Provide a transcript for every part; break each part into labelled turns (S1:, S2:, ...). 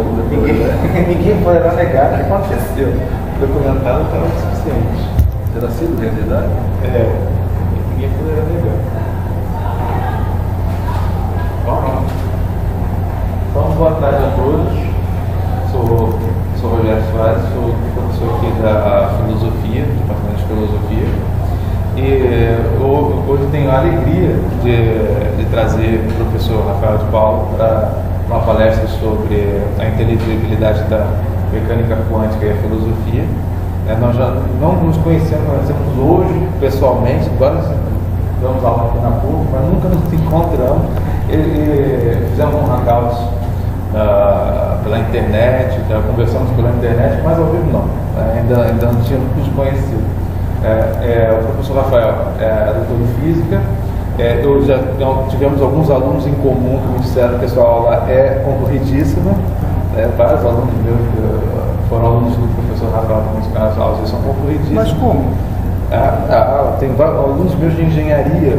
S1: como depois, né?
S2: Ninguém poderá negar que aconteceu. O documentado estava o suficiente.
S1: Terá sido realidade?
S2: Ninguém poderá negar. Bom, então, boa tarde a todos. Sou Rogério Soares, sou professor aqui da Filosofia, do Departamento de Filosofia. E hoje tenho a alegria de trazer o professor Rafael de Paulo para uma palestra sobre a inteligibilidade da mecânica quântica e a filosofia. Nós já não nos conhecemos hoje pessoalmente, embora nós damos aula aqui na PUC, mas nunca nos encontramos. Fizemos um hangout pela internet, conversamos pela internet, mas ao vivo não, ainda não tínhamos nos conhecido. O professor Rafael é doutor em física. Tivemos alguns alunos em comum que me disseram que a sua aula é concorridíssima. Vários alunos meus foram alunos do professor Rafael que as aulas são concorridíssimas.
S3: Mas como?
S2: Tem alunos meus de engenharia,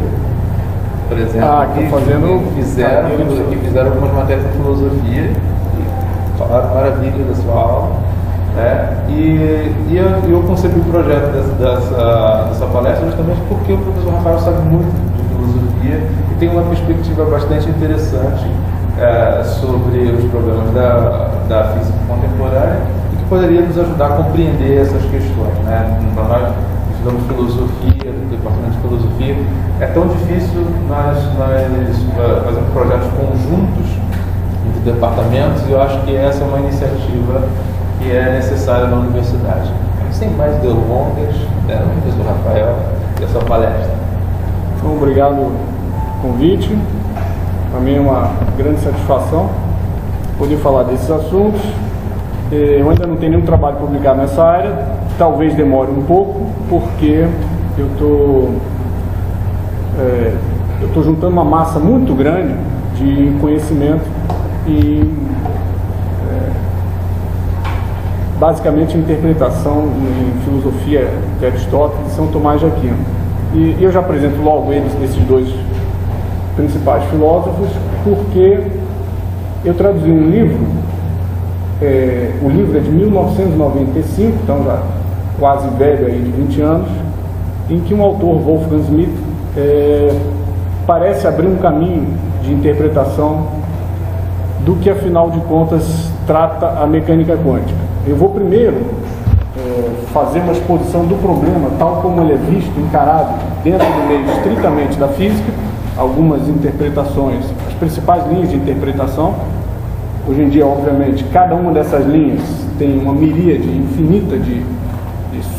S2: por exemplo, que fizeram algumas matérias de filosofia e falaram maravilha da sua aula. Eu concebi o projeto dessa palestra justamente porque o professor Rafael sabe muito de filosofia e tem uma perspectiva bastante interessante sobre os problemas da física contemporânea e que poderia nos ajudar a compreender essas questões. Para nós que estudamos filosofia, do Departamento de Filosofia, é tão difícil nós fazermos projetos conjuntos entre departamentos, e eu acho que essa é uma iniciativa que é necessária na universidade. Sem mais delongas, professor Rafael, e a sua palestra.
S3: Então, obrigado pelo convite. Para mim é uma grande satisfação poder falar desses assuntos. Eu ainda não tenho nenhum trabalho publicado nessa área, talvez demore um pouco, porque eu estou juntando uma massa muito grande de conhecimento e basicamente interpretação em filosofia de Aristóteles e São Tomás de Aquino. E eu já apresento logo esses dois principais filósofos, porque eu traduzi um livro, o livro é de 1995, então já quase velho, aí, de 20 anos, em que um autor, Wolfgang Smith, parece abrir um caminho de interpretação do que, afinal de contas, trata a mecânica quântica. Eu vou primeiro fazer uma exposição do problema, tal como ele é visto, encarado dentro do meio estritamente da física, algumas interpretações, as principais linhas de interpretação. Hoje em dia, obviamente, cada uma dessas linhas tem uma miríade infinita de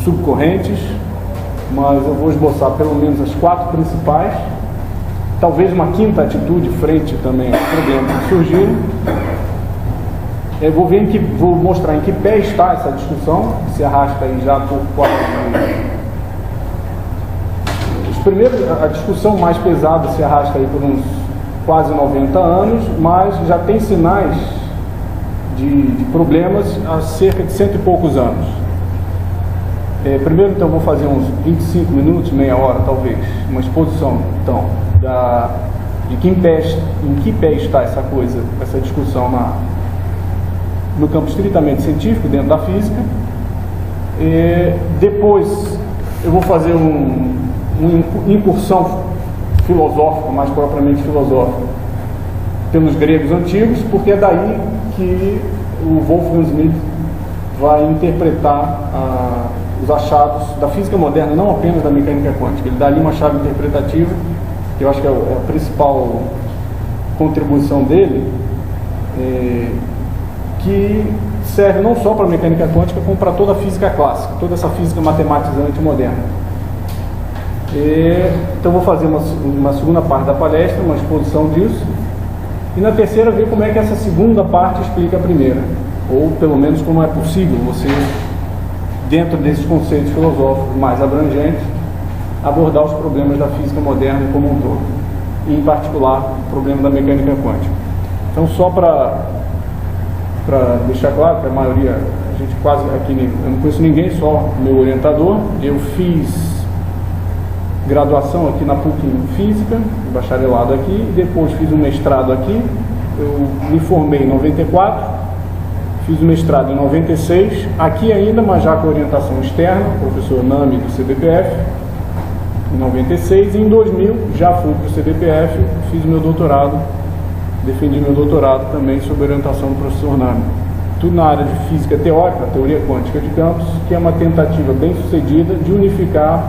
S3: subcorrentes, mas eu vou esboçar pelo menos as 4 principais, talvez uma quinta atitude frente também aos problemas que surgiram. Eu vou mostrar em que pé está essa discussão, que se arrasta aí já por quase... A discussão mais pesada se arrasta aí por uns quase 90 anos, mas já tem sinais de problemas há cerca de 100 e poucos anos. Primeiro, então, vou fazer uns 25 minutos, meia hora talvez, uma exposição, então, de em que pé está essa coisa, essa discussão no campo estritamente científico, dentro da física. Depois eu vou fazer uma incursão filosófica, mais propriamente filosófica, pelos gregos antigos, porque é daí que o Wolfgang Smith vai interpretar os achados da física moderna, não apenas da mecânica quântica. Ele dá ali uma chave interpretativa, que eu acho que é a principal contribuição dele, que serve não só para a mecânica quântica, como para toda a física clássica, toda essa física matematizante moderna. Então vou fazer uma segunda parte da palestra, uma exposição disso, e na terceira ver como é que essa segunda parte explica a primeira, ou pelo menos como é possível você, dentro desses conceitos filosóficos mais abrangentes, abordar os problemas da física moderna como um todo, e em particular o problema da mecânica quântica. Então, só para deixar claro que a maioria, a gente quase aqui, eu não conheço ninguém, só meu orientador. Eu fiz graduação aqui na PUC em Física, bacharelado aqui, depois fiz um mestrado aqui. Eu me formei em 94, Fiz o mestrado em 96, aqui ainda, mas já com orientação externa, professor Nami do CBPF, em 96, e em 2000 já fui para o CBPF, fiz meu doutorado, defendi meu doutorado também sob orientação do professor Nami. Tudo na área de física teórica, teoria quântica de campos, que é uma tentativa bem sucedida de unificar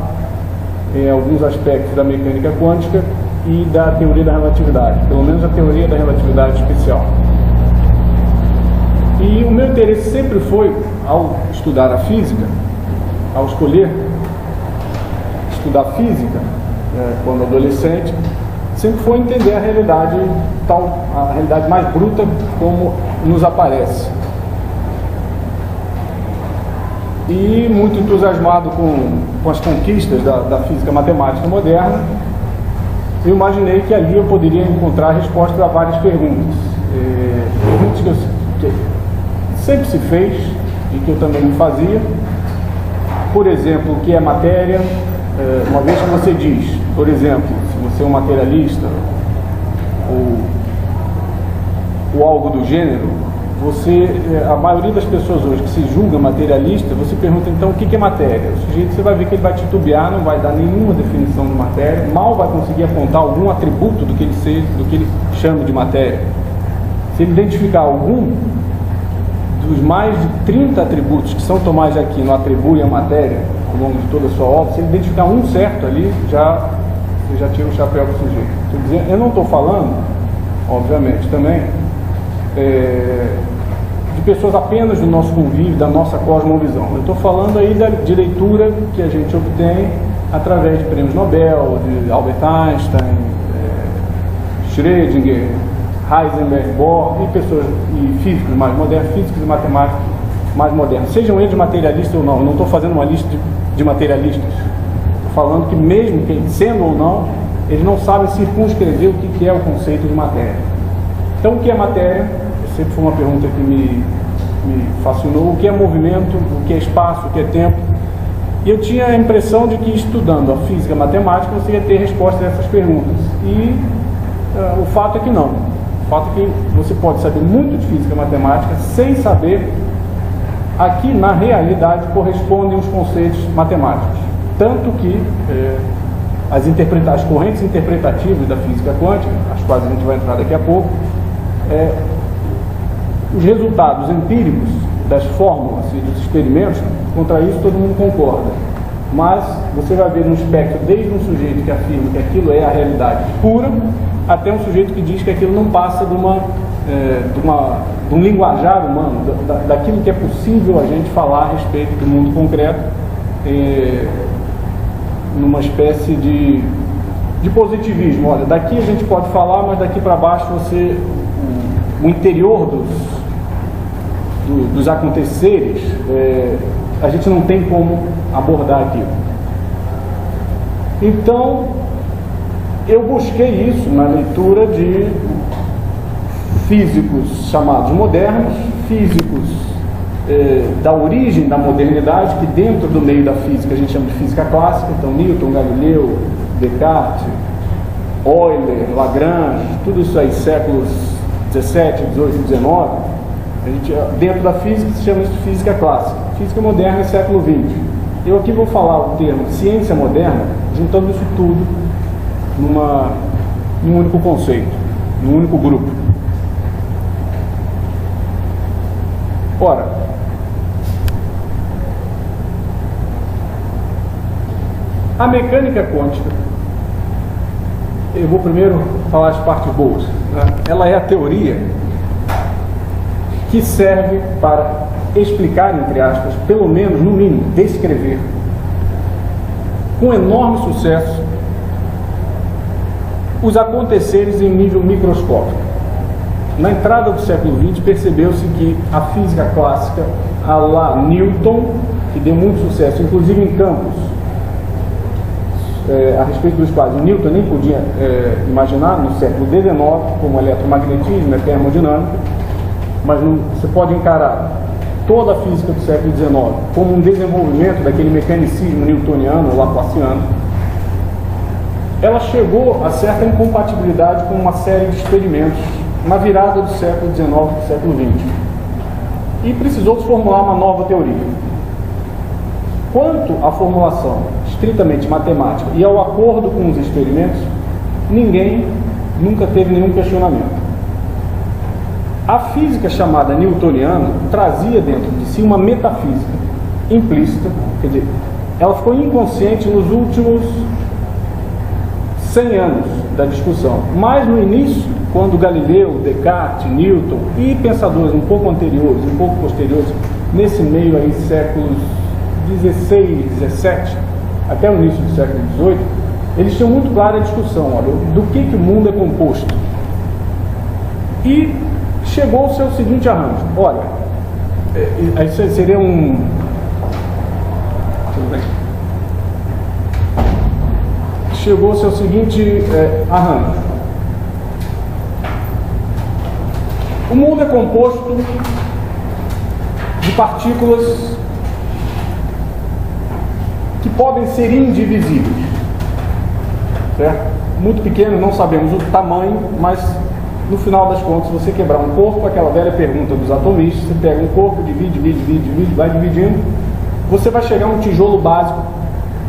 S3: alguns aspectos da mecânica quântica e da teoria da relatividade, pelo menos a teoria da relatividade especial. E o meu interesse sempre foi, ao estudar a física, ao escolher estudar física, quando adolescente, sempre foi entender a realidade tal, a realidade mais bruta como nos aparece. E muito entusiasmado com as conquistas da física matemática moderna, eu imaginei que ali eu poderia encontrar respostas a várias perguntas. Perguntas que sempre se fez e que eu também me fazia. Por exemplo, o que é matéria? Uma vez que você diz, por exemplo, se você é um materialista ou algo do gênero, a maioria das pessoas hoje que se julga materialista, você pergunta então o que é matéria? O sujeito, você vai ver que ele vai titubear, não vai dar nenhuma definição de matéria, mal vai conseguir apontar algum atributo do que ele chama de matéria. Se ele identificar algum dos mais de 30 atributos que São Tomás de Aquino atribui à matéria ao longo de toda a sua obra, se ele identificar um certo ali, você já tira o chapéu para o sujeito. Eu não estou falando, obviamente, também de pessoas apenas do nosso convívio, da nossa cosmovisão. Eu estou falando aí de leitura que a gente obtém através de prêmios Nobel, de Albert Einstein, Schrödinger, Heisenberg, Bohr e pessoas e físicos mais modernos, físicos e matemáticos mais modernos, sejam eles materialistas ou não. Eu não estou fazendo uma lista de materialistas. Estou falando que mesmo sendo ou não, eles não sabem circunscrever o que é o conceito de matéria. Então, o que é matéria? Sempre foi uma pergunta que me fascinou. O que é movimento? O que é espaço? O que é tempo? E eu tinha a impressão de que estudando a física e a matemática você ia ter resposta a essas perguntas. E o fato é que não. O fato é que você pode saber muito de física e matemática sem saber a que na realidade correspondem os conceitos matemáticos. Tanto que as correntes interpretativas da física quântica, as quais a gente vai entrar daqui a pouco, os resultados empíricos das fórmulas e dos experimentos, contra isso todo mundo concorda. Mas você vai ver no espectro desde um sujeito que afirma que aquilo é a realidade pura, até um sujeito que diz que aquilo não passa de um linguajar humano, daquilo que é possível a gente falar a respeito do mundo concreto, numa espécie de positivismo. Olha, daqui a gente pode falar, mas daqui para baixo o interior dos aconteceres, a gente não tem como abordar aquilo. Então, eu busquei isso na leitura de físicos chamados modernos, físicos da origem da modernidade, que dentro do meio da física a gente chama de física clássica, então Newton, Galileu, Descartes, Euler, Lagrange, tudo isso aí, séculos 17, 18, 19, dentro da física se chama isso de física clássica. Física moderna é século 20. Eu aqui vou falar o termo ciência moderna, juntando isso tudo num único conceito, num único grupo. Ora, a mecânica quântica, eu vou primeiro falar as partes boas, né? Ela é a teoria que serve para explicar, entre aspas, pelo menos, no mínimo, descrever, com enorme sucesso, os aconteceres em nível microscópico. Na entrada do século XX, percebeu-se que a física clássica, a lá Newton, que deu muito sucesso, inclusive em campos a respeito dos quais o Newton nem podia imaginar no século XIX, como eletromagnetismo, termodinâmica, mas você pode encarar toda a física do século XIX como um desenvolvimento daquele mecanicismo newtoniano ou laplaciano. Ela chegou a certa incompatibilidade com uma série de experimentos na virada do século XIX para o século XX. e precisou se formular uma nova teoria. Quanto à formulação estritamente matemática e ao acordo com os experimentos, ninguém nunca teve nenhum questionamento. A física chamada newtoniana trazia dentro de si uma metafísica implícita, quer dizer, ela ficou inconsciente nos últimos 100 anos da discussão, mas no início, quando Galileu, Descartes, Newton e pensadores um pouco anteriores, um pouco posteriores, nesse meio aí, séculos 16, 17, até o início do século 18, eles tinham muito clara a discussão, olha, do que o mundo é composto. E chegou-se ao seguinte arranjo, olha, aí seria chegou-se ao seguinte arranjo. O mundo é composto de partículas que podem ser indivisíveis, certo? Muito pequeno, não sabemos o tamanho, mas no final das contas, se você quebrar um corpo, aquela velha pergunta dos atomistas, você pega um corpo, divide, vai dividindo, você vai chegar a um tijolo básico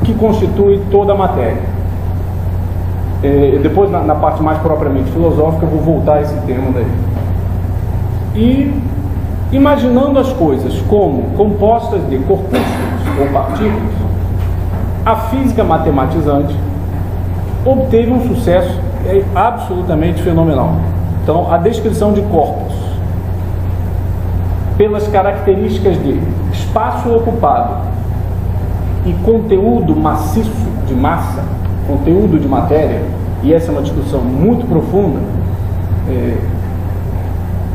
S3: que constitui toda a matéria. Depois, na parte mais propriamente filosófica, eu vou voltar a esse tema daí. E imaginando as coisas como compostas de corpúsculos ou partículas, a física matematizante obteve um sucesso absolutamente fenomenal. Então, a descrição de corpos pelas características de espaço ocupado e conteúdo maciço de massa, conteúdo de matéria, e essa é uma discussão muito profunda,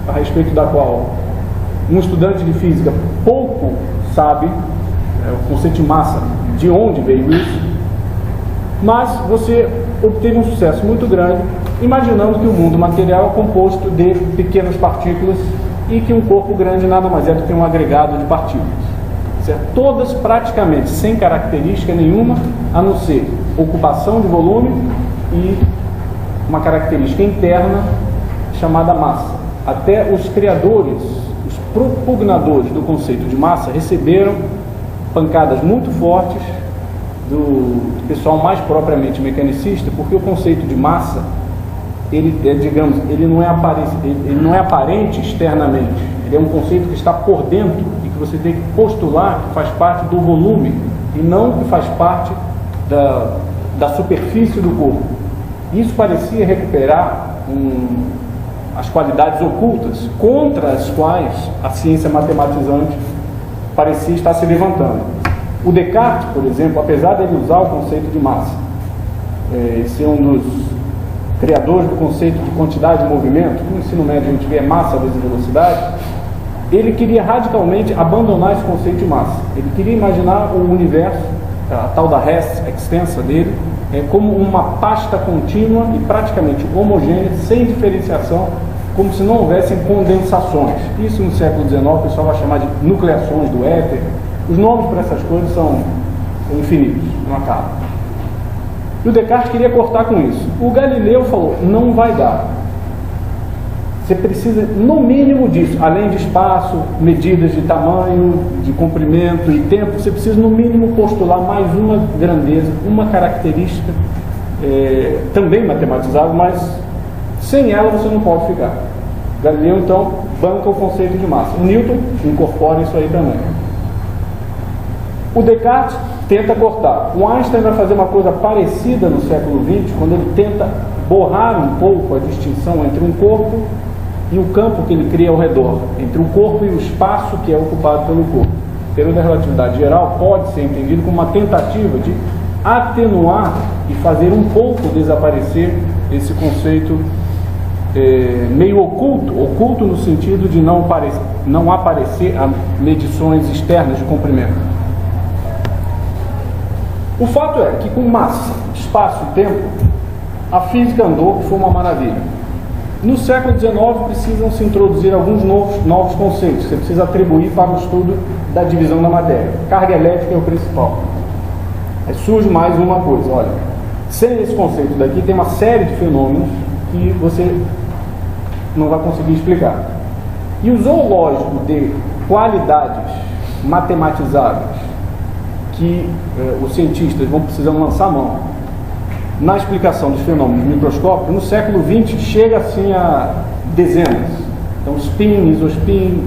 S3: a respeito da qual um estudante de física pouco sabe, o conceito de massa, de onde veio isso, mas você obteve um sucesso muito grande imaginando que o mundo material é composto de pequenas partículas e que um corpo grande nada mais é do que um agregado de partículas, certo? Todas praticamente sem característica nenhuma, a não ser ocupação de volume e uma característica interna chamada massa. Até os criadores, os propugnadores do conceito de massa receberam pancadas muito fortes do pessoal mais propriamente mecanicista, porque o conceito de massa, ele não é aparente externamente, ele é um conceito que está por dentro e que você tem que postular que faz parte do volume e não que faz parte da superfície do corpo. Isso parecia recuperar as qualidades ocultas contra as quais a ciência matematizante parecia estar se levantando. O Descartes, por exemplo, apesar de ele usar o conceito de massa, ser um dos criadores do conceito de quantidade de movimento, no ensino médio a gente vê massa vezes velocidade, ele queria radicalmente abandonar esse conceito de massa. Ele queria imaginar o universo, a tal da res extensa dele, como uma pasta contínua e praticamente homogênea, sem diferenciação, como se não houvessem condensações. Isso no século XIX o pessoal vai chamar de nucleações do éter. Os nomes para essas coisas são infinitos, não acabam. E o Descartes queria cortar com isso. O Galileu falou, não vai dar. Você precisa, no mínimo disso, além de espaço, medidas de tamanho, de comprimento e tempo, você precisa, no mínimo, postular mais uma grandeza, uma característica, também matematizável, mas sem ela você não pode ficar. Galileu, então, banca o conceito de massa. O Newton incorpora isso aí também. O Descartes tenta cortar. O Einstein vai fazer uma coisa parecida no século XX, quando ele tenta borrar um pouco a distinção entre um corpo e o campo que ele cria ao redor, entre o corpo e o espaço que é ocupado pelo corpo. A teoria da relatividade geral pode ser entendido como uma tentativa de atenuar e fazer um pouco desaparecer esse conceito meio oculto no sentido de não aparecer a medições externas de comprimento. O fato é que com massa, espaço e tempo, a física andou, que foi uma maravilha. No século XIX precisam se introduzir alguns novos conceitos, você precisa atribuir para o estudo da divisão da matéria. Carga elétrica é o principal. Aí surge mais uma coisa, olha, sem esse conceito daqui tem uma série de fenômenos que você não vai conseguir explicar. E o zoológico de qualidades matematizáveis que os cientistas vão precisando lançar mão na explicação dos fenômenos microscópicos, no século XX chega assim a dezenas. Então, spin, isospin,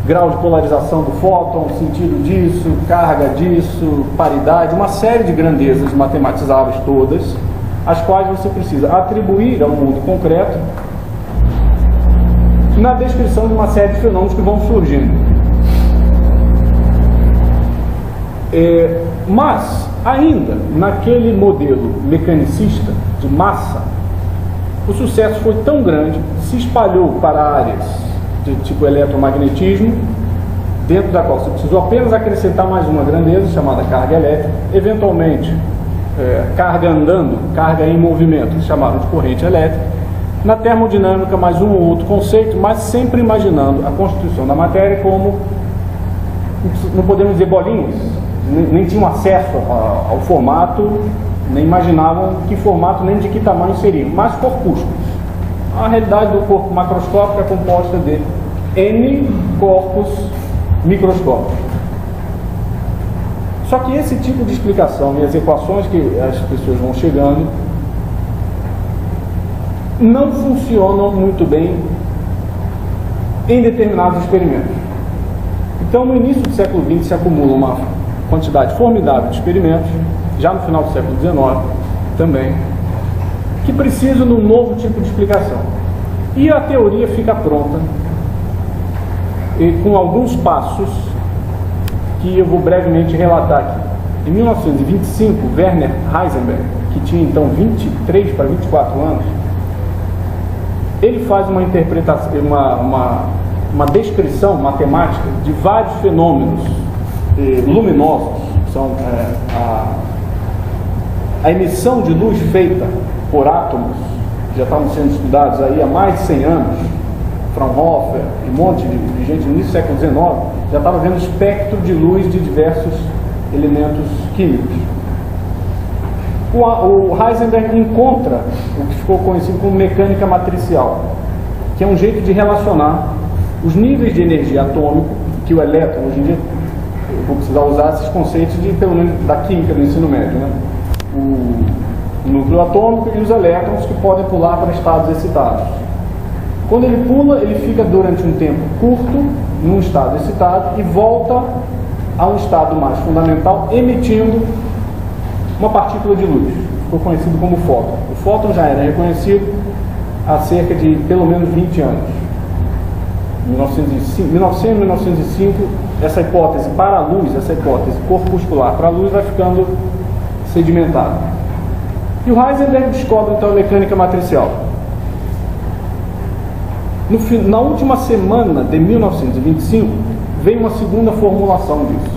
S3: grau de polarização do fóton, sentido disso, carga disso, paridade, uma série de grandezas matematizáveis todas, as quais você precisa atribuir ao mundo concreto na descrição de uma série de fenômenos que vão surgindo. Mas, ainda naquele modelo mecanicista de massa, o sucesso foi tão grande, se espalhou para áreas de tipo eletromagnetismo, dentro da qual você precisou apenas acrescentar mais uma grandeza, chamada carga elétrica, eventualmente carga andando, carga em movimento, que chamaram de corrente elétrica. Na termodinâmica, mais um ou outro conceito, mas sempre imaginando a constituição da matéria como, não podemos dizer bolinhas, nem tinham acesso ao formato, nem imaginavam que formato nem de que tamanho seria, mas corpúsculos. A realidade do corpo macroscópico é composta de N corpos microscópicos. Só que esse tipo de explicação e as equações que as pessoas vão chegando não funcionam muito bem em determinados experimentos. Então, no início do século XX se acumula uma quantidade formidável de experimentos, já no final do século XIX também, que precisam de um novo tipo de explicação. E a teoria fica pronta, e com alguns passos que eu vou brevemente relatar aqui. Em 1925, Werner Heisenberg, que tinha então 23 para 24 anos, ele faz uma interpretação, uma descrição matemática de vários fenômenos luminosos. São a emissão de luz feita por átomos, que já estavam sendo estudados aí há mais de 100 anos. Fraunhofer e um monte de gente no início do século XIX já estava vendo espectro de luz de diversos elementos químicos. O Heisenberg encontra o que ficou conhecido como mecânica matricial, que é um jeito de relacionar os níveis de energia atômica, que o elétron, hoje em dia, eu vou precisar usar esses conceitos pelo menos da química do ensino médio, né? O núcleo atômico e os elétrons que podem pular para estados excitados. Quando ele pula, ele fica durante um tempo curto num estado excitado e volta a um estado mais fundamental, emitindo uma partícula de luz. Ficou conhecido como fóton. O fóton já era reconhecido há cerca de pelo menos 20 anos. Em 1905, essa hipótese para a luz, essa hipótese corpuscular para a luz vai ficando sedimentada. E o Heisenberg descobre então a mecânica matricial. Na última semana de 1925, veio uma segunda formulação disso,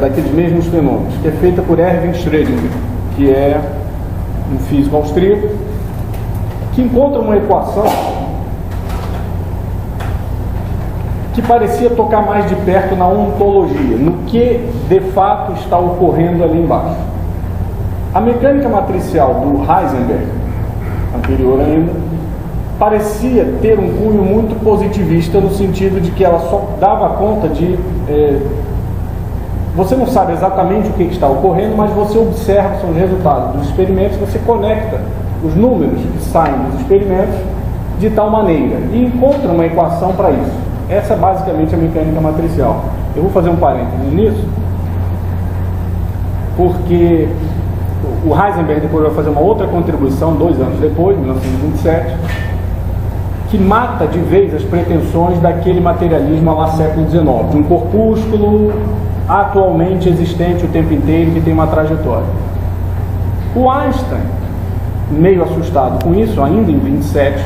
S3: daqueles mesmos fenômenos, que é feita por Erwin Schrödinger, que é um físico austríaco, que encontra uma equação que parecia tocar mais de perto na ontologia, no que de fato está ocorrendo ali embaixo. A mecânica matricial do Heisenberg, anterior ainda, parecia ter um cunho muito positivista, no sentido de que ela só dava conta de... você não sabe exatamente o que está ocorrendo, mas você observa os resultados dos experimentos, você conecta os números que saem dos experimentos de tal maneira e encontra uma equação para isso. Essa é basicamente a mecânica matricial. Eu vou fazer um parênteses nisso, porque o Heisenberg depois vai fazer uma outra contribuição 2 anos depois, 1927, que mata de vez as pretensões daquele materialismo lá século XIX, de um corpúsculo atualmente existente o tempo inteiro, que tem uma trajetória. O Einstein, meio assustado com isso, ainda em 27,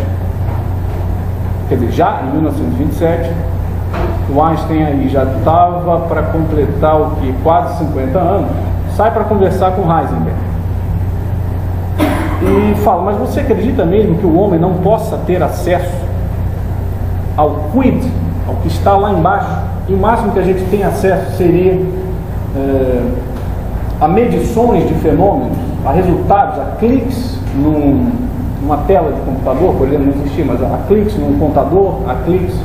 S3: quer dizer, já em 1927, o Einstein aí já estava para completar o que? Quase 50 anos, sai para conversar com Heisenberg. E fala, mas você acredita mesmo que o homem não possa ter acesso ao quid, ao que está lá embaixo? E o máximo que a gente tem acesso seria a medições de fenômenos, a resultados, a cliques numa tela de computador, por exemplo, não existia, mas a cliques num computador, a cliques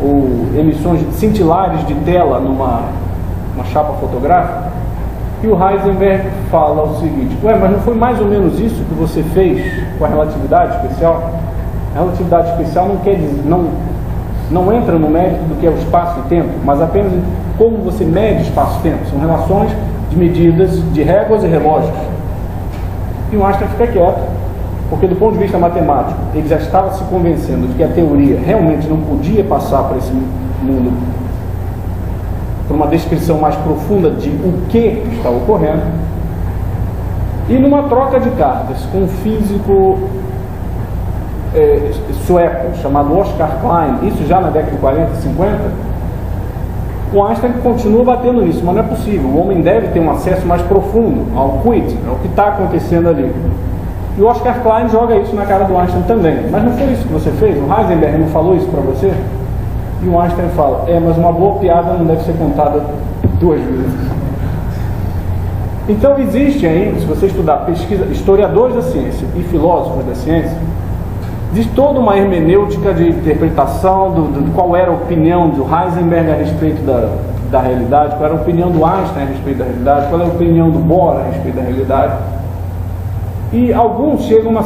S3: ou emissões cintilares de tela numa chapa fotográfica. E o Heisenberg fala o seguinte: ué, mas não foi mais ou menos isso que você fez com a relatividade especial? A relatividade especial não quer dizer, não entra no mérito do que é o espaço e tempo, mas apenas como você mede espaço e tempo. São relações de medidas de réguas e relógios. E o Einstein fica quieto, porque do ponto de vista matemático, ele já estava se convencendo de que a teoria realmente não podia passar para esse mundo, para uma descrição mais profunda de o que está ocorrendo. E numa troca de cartas com um físico sueco chamado Oscar Klein, isso já na década de 40 e 50, o Einstein continua batendo nisso, mas não é possível. O homem deve ter um acesso mais profundo ao quid, ao que está acontecendo ali. E o Oscar Klein joga isso na cara do Einstein também. Mas não foi isso que você fez? O Heisenberg não falou isso para você? E o Einstein fala: mas uma boa piada não deve ser contada duas vezes. Então existe ainda, se você estudar pesquisa, historiadores da ciência e filósofos da ciência, existe toda uma hermenêutica de interpretação de qual era a opinião do Heisenberg a respeito da realidade, qual era a opinião do Einstein a respeito da realidade, qual era a opinião do Bohr a respeito da realidade. E alguns chegam a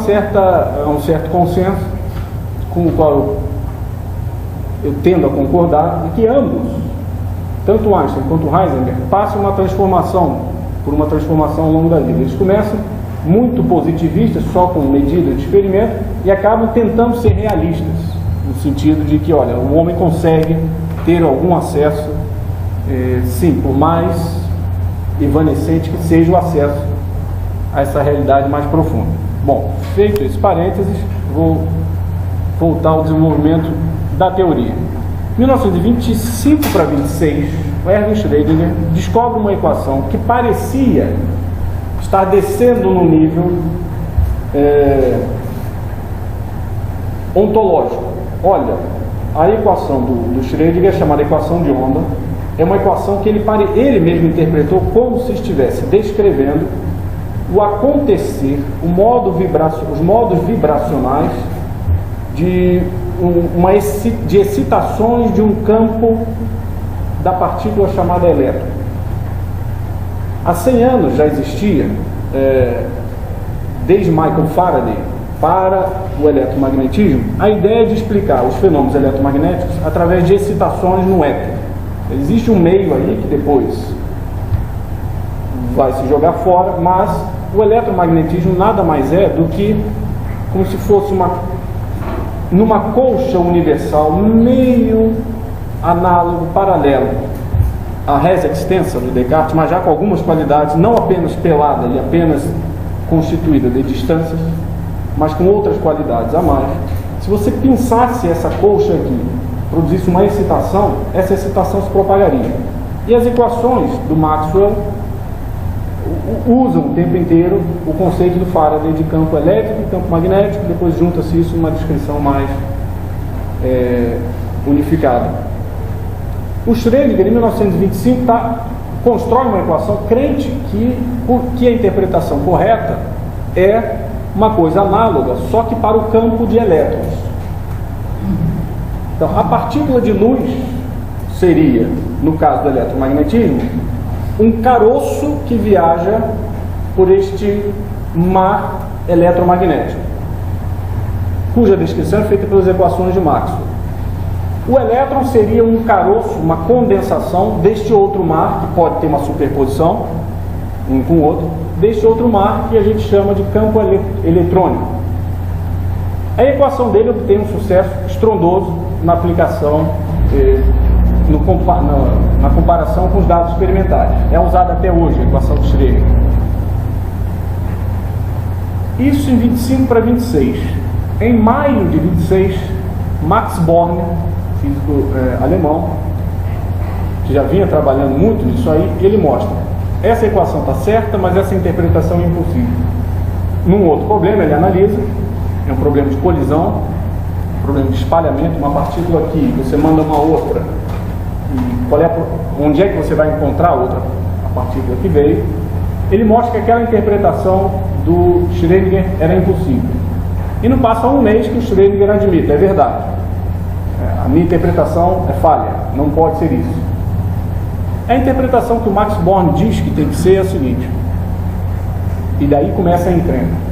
S3: um certo consenso, com o qual eu tendo a concordar, de que ambos, tanto o Einstein quanto o Heisenberg, passam por uma transformação ao longo da vida. Eles começam muito positivistas, só com medida de experimento, e acabam tentando ser realistas, no sentido de que, olha, o homem consegue ter algum acesso, sim, por mais evanescente que seja o acesso a essa realidade mais profunda. Bom, feito esse parênteses, vou voltar ao desenvolvimento da teoria. Em 1925 para 26, o Erwin Schrödinger descobre uma equação que parecia estar descendo no nível ontológico. Olha, a equação do Schrödinger, chamada equação de onda, é uma equação que ele mesmo interpretou como se estivesse descrevendo o acontecer, os modos vibracionais de excitações de um campo da partícula chamada elétron. Há 100 anos já existia, desde Michael Faraday, para o eletromagnetismo, a ideia de explicar os fenômenos eletromagnéticos através de excitações no éter. Existe um meio aí que depois vai se jogar fora, mas o eletromagnetismo nada mais é do que como se fosse numa colcha universal meio análogo, paralelo à res extensa do Descartes, mas já com algumas qualidades, não apenas pelada e apenas constituída de distâncias, mas com outras qualidades a mais. Se você pinçasse essa colcha aqui, produzisse uma excitação, essa excitação se propagaria. E as equações do Maxwell usam o tempo inteiro o conceito do Faraday de campo elétrico e campo magnético, depois junta-se isso numa descrição mais unificada. O Schrödinger, em 1925, constrói uma equação crente que a interpretação correta é uma coisa análoga, só que para o campo de elétrons. Então, a partícula de luz seria, no caso do eletromagnetismo, um caroço que viaja por este mar eletromagnético, cuja descrição é feita pelas equações de Maxwell. O elétron seria um caroço, uma condensação deste outro mar, que pode ter uma superposição um com o outro, deste outro mar que a gente chama de campo eletrônico. A equação dele obtém um sucesso estrondoso na aplicação, na comparação com os dados experimentais. É usada até hoje a equação de Schrödinger. Isso em 25 para 26. Em maio de 26, Max Born, físico alemão, que já vinha trabalhando muito nisso aí, ele mostra: essa equação está certa, mas essa interpretação é impossível. Num outro problema, ele analisa, é um problema de colisão, um problema de espalhamento, uma partícula aqui, você manda uma outra, e onde é que você vai encontrar a partícula que veio? Ele mostra que aquela interpretação do Schrödinger era impossível. E não passa um mês que o Schrödinger admite: é verdade. A minha interpretação é falha, não pode ser isso. A interpretação que o Max Born diz que tem que ser é a seguinte, e daí começa a encrenca.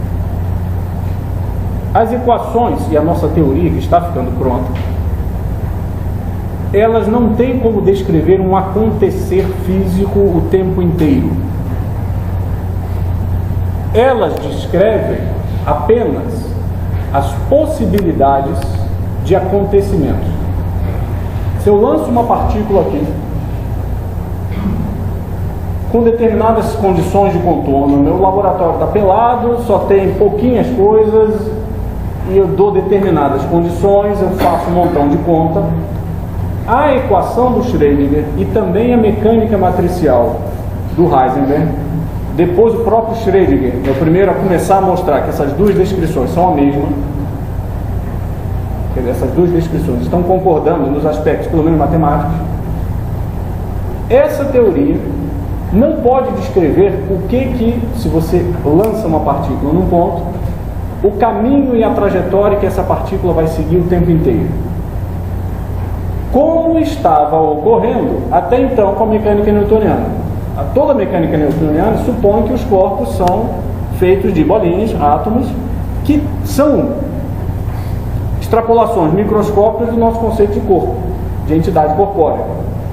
S3: As equações e a nossa teoria, que está ficando pronta, elas não têm como descrever um acontecer físico o tempo inteiro. Elas descrevem apenas as possibilidades de acontecimentos. Se eu lanço uma partícula aqui, com determinadas condições de contorno, meu laboratório está pelado, só tem pouquinhas coisas, e eu dou determinadas condições, eu faço um montão de conta, a equação do Schrödinger e também a mecânica matricial do Heisenberg, depois o próprio Schrödinger é o primeiro a começar a mostrar que essas duas descrições são a mesma, quer dizer, essas duas descrições estão concordando nos aspectos, pelo menos matemáticos. Essa teoria não pode descrever o que, se você lança uma partícula num ponto, o caminho e a trajetória que essa partícula vai seguir o tempo inteiro, como estava ocorrendo até então com a mecânica newtoniana. Toda a mecânica newtoniana supõe que os corpos são feitos de bolinhas, átomos, que são extrapolações microscópicas do nosso conceito de corpo, de entidade corpórea.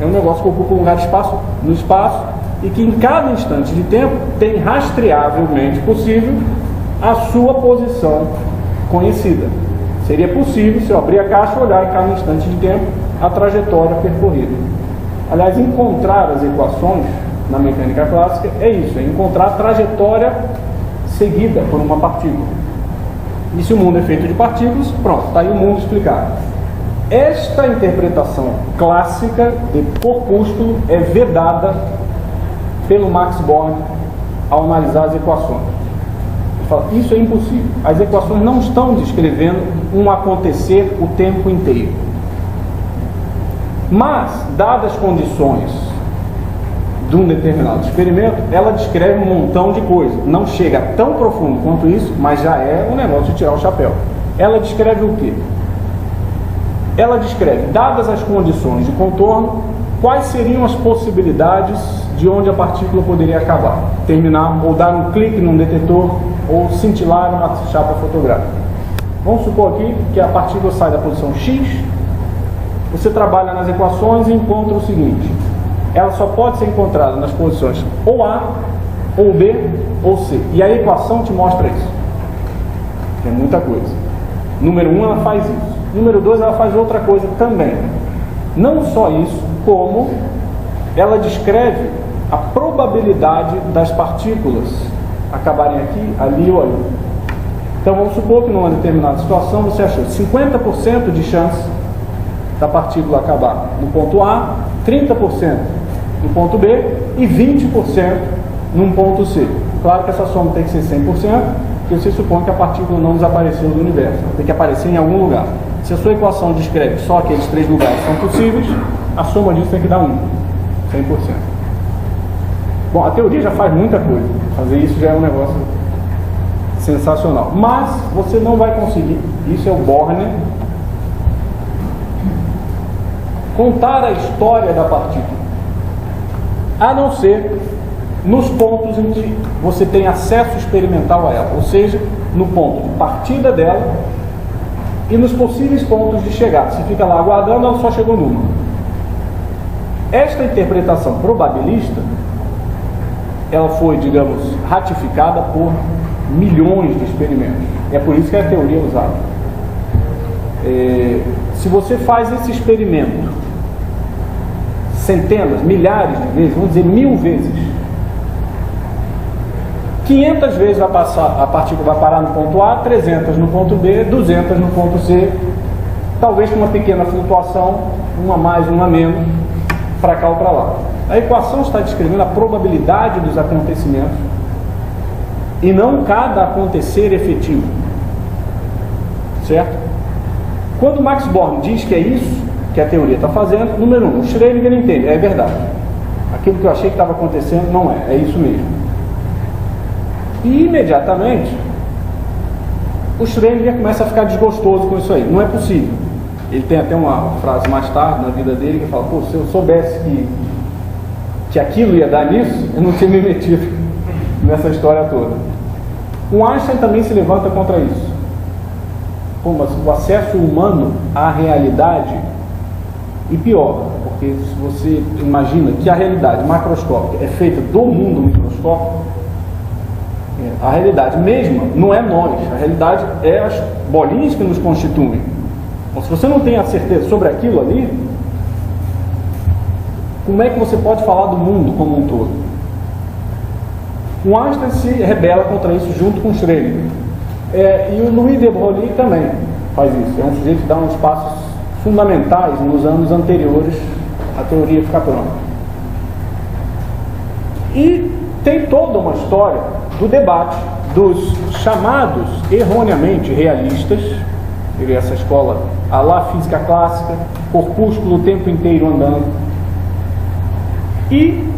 S3: É um negócio que ocupa um lugar no espaço e que em cada instante de tempo tem rastreavelmente possível a sua posição conhecida. Seria possível, se eu abrir a caixa, olhar em cada instante de tempo a trajetória percorrida. Aliás, encontrar as equações na mecânica clássica é isso, é encontrar a trajetória seguida por uma partícula. E se o mundo é feito de partículas, pronto, está aí o mundo explicado. Esta interpretação clássica de corpúsculo é vedada pelo Max Born ao analisar as equações. Ele fala, isso é impossível. As equações não estão descrevendo um acontecer o tempo inteiro. Mas, dadas as condições de um determinado experimento, ela descreve um montão de coisas. Não chega tão profundo quanto isso, mas já é um negócio de tirar o chapéu. Ela descreve o quê? Ela descreve, dadas as condições de contorno, quais seriam as possibilidades de onde a partícula poderia acabar, terminar, ou dar um clique num detetor, ou cintilar numa chapa fotográfica. Vamos supor aqui que a partícula sai da posição X, você trabalha nas equações e encontra o seguinte: ela só pode ser encontrada nas posições ou A, ou B, ou C. E a equação te mostra isso. Tem muita coisa. Número 1, ela faz isso. Número 2, ela faz outra coisa também. Não só isso, como ela descreve a probabilidade das partículas acabarem aqui, ali ou ali. Então vamos supor que numa determinada situação você achou 50% de chance da partícula acabar no ponto A, 30% no ponto B e 20% num ponto C. Claro que essa soma tem que ser 100%, porque você supõe que a partícula não desapareceu do universo, tem que aparecer em algum lugar. Se a sua equação descreve só aqueles 3 lugares que são possíveis, a soma disso tem que dar 100%. Bom, a teoria já faz muita coisa, fazer isso já é um negócio sensacional, mas você não vai conseguir, isso é o Born, contar a história da partícula, a não ser nos pontos em que você tem acesso experimental a ela, ou seja, no ponto de partida dela e nos possíveis pontos de chegada. Se fica lá aguardando, ela só chegou numa. Esta interpretação probabilista, ela foi, digamos, ratificada por milhões de experimentos. É por isso que a teoria é usada. Se você faz esse experimento centenas, milhares de vezes, vamos dizer 1000 vezes, 500 vezes vai passar, a partícula vai parar no ponto A, 300 no ponto B, 200 no ponto C, talvez com uma pequena flutuação, uma mais, uma menos, para cá ou para lá. A equação está descrevendo a probabilidade dos acontecimentos e não cada acontecer efetivo, certo? Quando Max Born diz que é isso que a teoria está fazendo, número 1, o Schrödinger entende, é verdade. Aquilo que eu achei que estava acontecendo não é isso mesmo. E imediatamente o Schrödinger começa a ficar desgostoso com isso aí. Não é possível. Ele tem até uma frase mais tarde na vida dele que fala: pô, se eu soubesse que aquilo ia dar nisso, eu não tinha me metido nessa história toda. O Einstein também se levanta contra isso. Pô, mas o acesso humano à realidade, e pior, porque se você imagina que a realidade macroscópica é feita do mundo microscópico, a realidade mesma não é nós, a realidade é as bolinhas que nos constituem. Então, se você não tem a certeza sobre aquilo ali, como é que você pode falar do mundo como um todo? O Einstein se rebela contra isso junto com Schrödinger. E o Louis de Broglie também faz isso. É um sujeito que dá uns passos fundamentais nos anos anteriores à teoria ficar pronta. E tem toda uma história do debate dos chamados erroneamente realistas, essa escola a lá física clássica, corpúsculo o tempo inteiro andando, e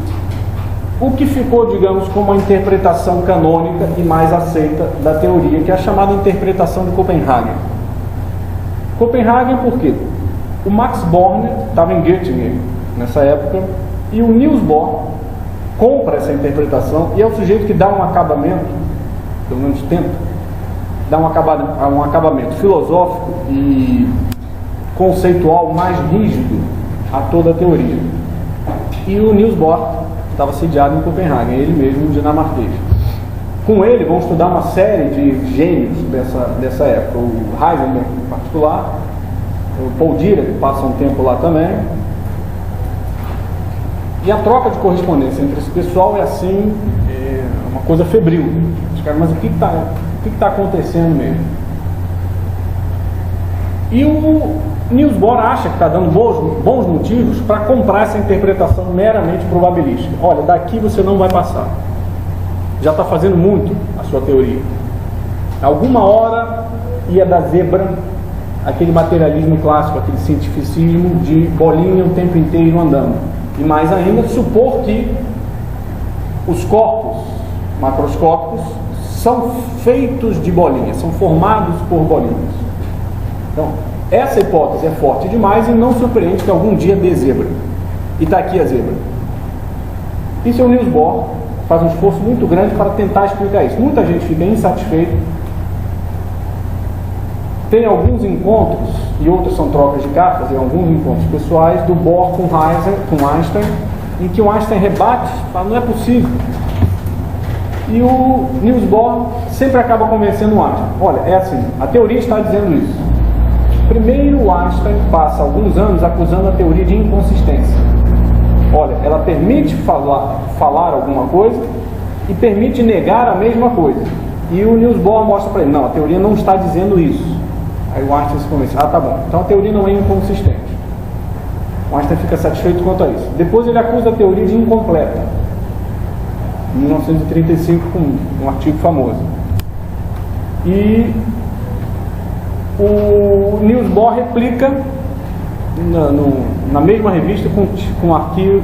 S3: o que ficou, digamos, como a interpretação canônica e mais aceita da teoria, que é a chamada interpretação de Copenhagen. Copenhagen por quê? O Max Born estava em Göttingen nessa época, e o Niels Bohr compra essa interpretação, e é o sujeito que dá um acabamento, pelo menos tenta, dá um acabamento filosófico e conceitual mais rígido a toda a teoria. E o Niels Bohr estava sediado em Copenhagen, ele mesmo, um dinamarquês. Com ele vão estudar uma série de gênios dessa época, o Heisenberg em particular, o Paul Dirac, que passa um tempo lá também. E a troca de correspondência entre esse pessoal é assim, uma coisa febril. Os caras, mas o que está acontecendo mesmo? E o Niels Bohr acha que está dando bons motivos para comprar essa interpretação meramente probabilística. Olha, daqui você não vai passar. Já está fazendo muito a sua teoria. Alguma hora ia dar zebra aquele materialismo clássico, aquele cientificismo de bolinha o tempo inteiro andando. E mais ainda, supor que os corpos macroscópicos são feitos de bolinhas, são formados por bolinhas. Então, essa hipótese é forte demais e não surpreende que algum dia dê zebra. E está aqui a zebra. Isso é o Niels Bohr, faz um esforço muito grande para tentar explicar isso. Muita gente fica insatisfeita. Tem alguns encontros, e outros são trocas de cartas, e alguns encontros pessoais do Bohr com Einstein, em que o Einstein rebate, fala, não é possível. E o Niels Bohr sempre acaba convencendo o Einstein. Olha, é assim, a teoria está dizendo isso. Primeiro, o Einstein passa alguns anos acusando a teoria de inconsistência. Olha, ela permite falar alguma coisa e permite negar a mesma coisa. E o Niels Bohr mostra para ele, não, a teoria não está dizendo isso. Aí o Einstein se convence, tá bom, então a teoria não é inconsistente. O Einstein fica satisfeito quanto a isso. Depois ele acusa a teoria de incompleta. Em 1935, com um artigo famoso. E o Niels Bohr replica na mesma revista com um artigo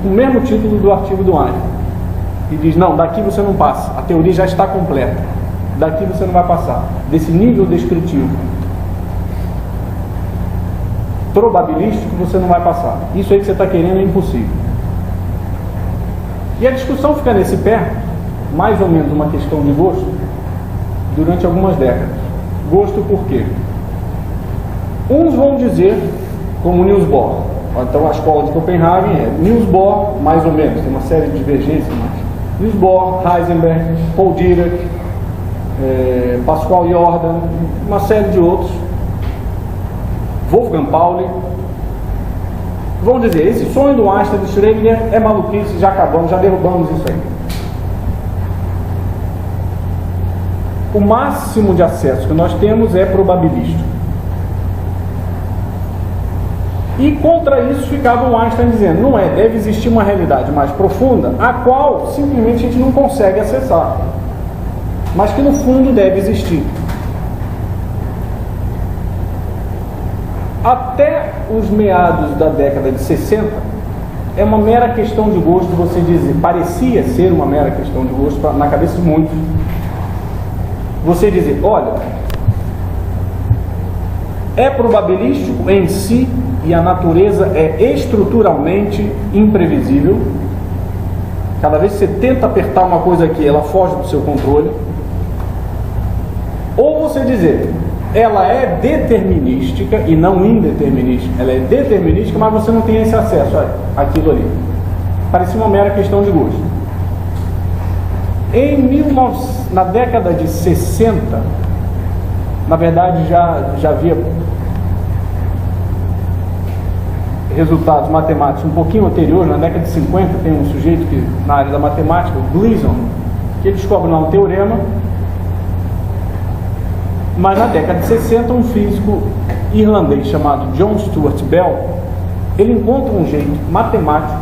S3: com o mesmo título do artigo do Einstein. E diz, não, daqui você não passa, a teoria já está completa. Daqui você não vai passar, desse nível descritivo probabilístico você não vai passar. Isso aí que você está querendo é impossível. E a discussão fica nesse pé, mais ou menos uma questão de gosto, durante algumas décadas. Gosto por quê? Uns vão dizer, como Niels Bohr, então a escola de Copenhagen é Niels Bohr, mais ou menos, tem uma série de divergências, mas Niels Bohr, Heisenberg, Paul Dirac, Pascual Jordan, uma série de outros, Wolfgang Pauli, vão dizer, esse sonho do Einstein, do Schrödinger é maluquice, já acabamos, já derrubamos isso aí. O máximo de acesso que nós temos é probabilístico. E contra isso ficava o Einstein dizendo, não é, deve existir uma realidade mais profunda, a qual simplesmente a gente não consegue acessar, mas que no fundo deve existir. Até os meados da década de 60, é uma mera questão de gosto, você dizer, parecia ser uma mera questão de gosto na cabeça de muitos. Você dizer, olha, é probabilístico em si e a natureza é estruturalmente imprevisível. Cada vez que você tenta apertar uma coisa aqui, ela foge do seu controle. Ou você dizer, ela é determinística e não indeterminística. Ela é determinística, mas você não tem esse acesso àquilo ali. Parecia uma mera questão de gosto. Na década de 60, na verdade já havia resultados matemáticos um pouquinho anteriores. Na década de 50 tem um sujeito que, na área da matemática, o Gleason, que ele descobre lá um teorema. Mas na década de 60, um físico irlandês chamado John Stuart Bell, ele encontra um jeito matemático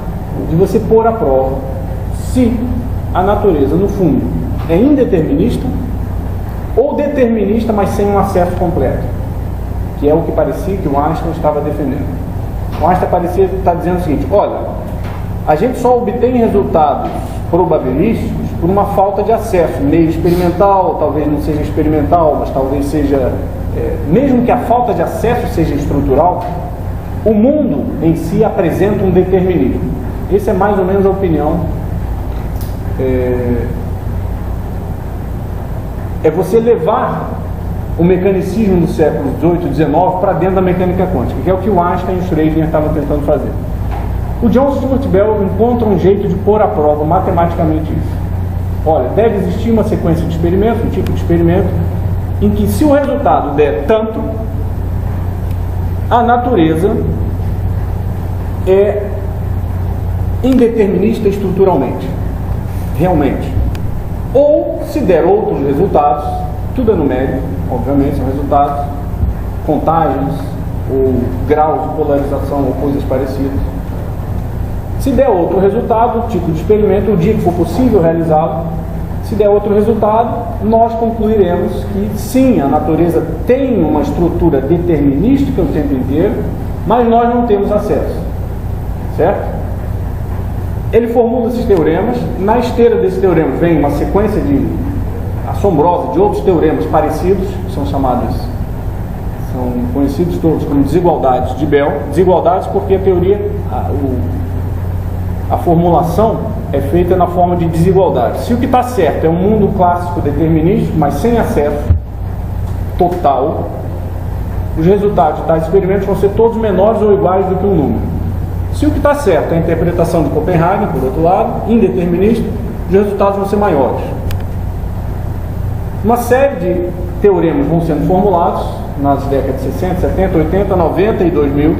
S3: de você pôr à prova se a natureza, no fundo, é indeterminista ou determinista, mas sem um acesso completo, que é o que parecia que o Einstein estava defendendo. O Einstein parecia estar dizendo o seguinte: olha, a gente só obtém resultados probabilísticos por uma falta de acesso, meio experimental, talvez não seja experimental, mas talvez seja, mesmo que a falta de acesso seja estrutural, o mundo em si apresenta um determinismo. Essa é mais ou menos a opinião. É você levar o mecanicismo do século XVIII e XIX para dentro da mecânica quântica, que é o que o Einstein e o Schrödinger estavam tentando fazer. O John Stuart Bell encontra um jeito de pôr à prova matematicamente isso. Olha, deve existir uma sequência de experimentos, um tipo de experimento, em que se o resultado der tanto, a natureza é indeterminista estruturalmente, realmente. Ou, se der outros resultados, tudo é numérico, obviamente, são resultados, contagens, ou graus de polarização, ou coisas parecidas. Se der outro resultado, tipo de experimento, o dia que for possível realizá-lo, se der outro resultado, nós concluiremos que sim, a natureza tem uma estrutura determinística o tempo inteiro, mas nós não temos acesso, certo? Ele formula esses teoremas. Na esteira desses teoremas vem uma sequência assombrosa de outros teoremas parecidos, que são conhecidos todos como desigualdades de Bell. Desigualdades porque a teoria, a formulação é feita na forma de desigualdade. Se o que está certo é um mundo clássico determinístico, mas sem acesso total, os resultados de tais experimentos vão ser todos menores ou iguais do que um número. Se o que está certo é a interpretação de Copenhagen, por outro lado, indeterminista, os resultados vão ser maiores. Uma série de teoremas vão sendo formulados nas décadas de 60, 70, 80, 90 e 2000.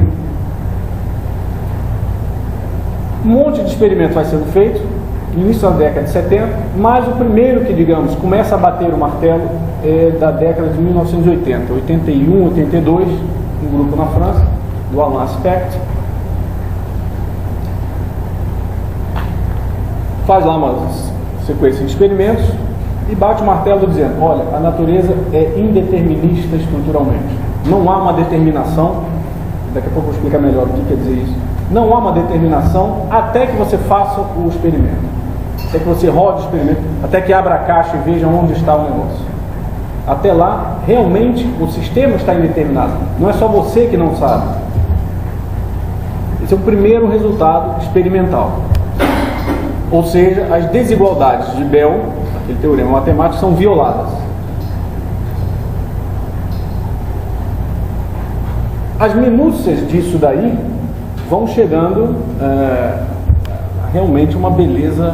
S3: Um monte de experimento vai sendo feito, no início da década de 70, mas o primeiro que, digamos, começa a bater o martelo é da década de 1980, 81, 82, um grupo na França, do Alain Specht. Faz lá uma sequência de experimentos e bate o martelo dizendo: olha, a natureza é indeterminista estruturalmente. Não há uma determinação, daqui a pouco eu vou explicar melhor o que quer dizer isso. Não há uma determinação até que você faça o experimento, até que você rode o experimento, até que abra a caixa e veja onde está o negócio. Até lá, realmente, o sistema está indeterminado. Não é só você que não sabe. Esse é o primeiro resultado experimental. Ou seja, as desigualdades de Bell, aquele teorema matemático, são violadas. As minúcias disso daí vão chegando realmente uma beleza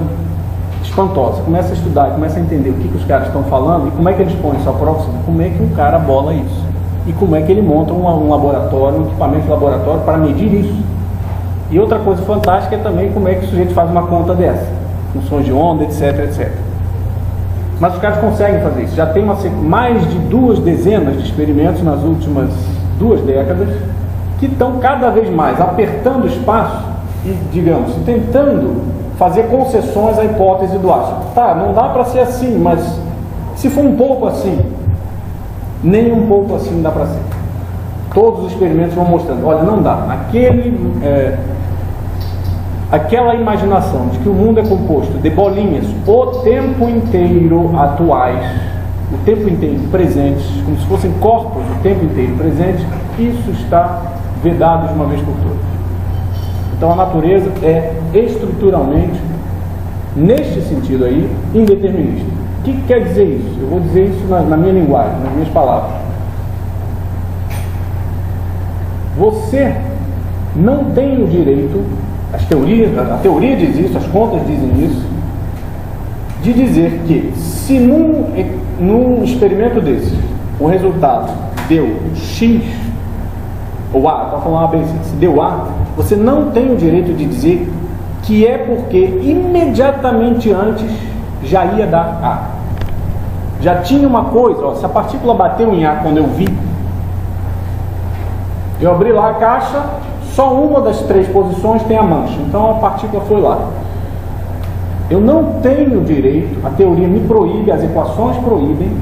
S3: espantosa. Começa a estudar, começa a entender o que os caras estão falando e como é que eles põem isso à prova, como é que um cara bola isso e como é que ele monta um laboratório, um equipamento de laboratório para medir isso. E outra coisa fantástica é também como é que o sujeito faz uma conta dessa, funções de onda, etc, etc. Mas os caras conseguem fazer isso. Já tem mais de 2 dezenas de experimentos nas últimas 2 décadas que estão cada vez mais apertando o espaço e, digamos, tentando fazer concessões à hipótese do Einstein. Tá, não dá para ser assim, mas se for um pouco assim, nem um pouco assim dá para ser. Todos os experimentos vão mostrando, olha, não dá. Aquela imaginação de que o mundo é composto de bolinhas o tempo inteiro atuais, o tempo inteiro presentes, como se fossem corpos o tempo inteiro presentes, isso está vedado de uma vez por todas. Então a natureza é estruturalmente, neste sentido aí, indeterminista. O que quer dizer isso? Eu vou dizer isso na minha linguagem, nas minhas palavras. Você não tem o direito, a teoria diz isso, as contas dizem isso, de dizer que se num experimento desses o resultado deu X, ou A, está falando A, B, C, se deu A, você não tem o direito de dizer que é porque imediatamente antes já ia dar A. Já tinha uma coisa, ó, se a partícula bateu em A quando eu vi, eu abri lá a caixa, só uma das 3 posições tem a mancha, então a partícula foi lá. Eu não tenho direito, a teoria me proíbe, as equações proíbem,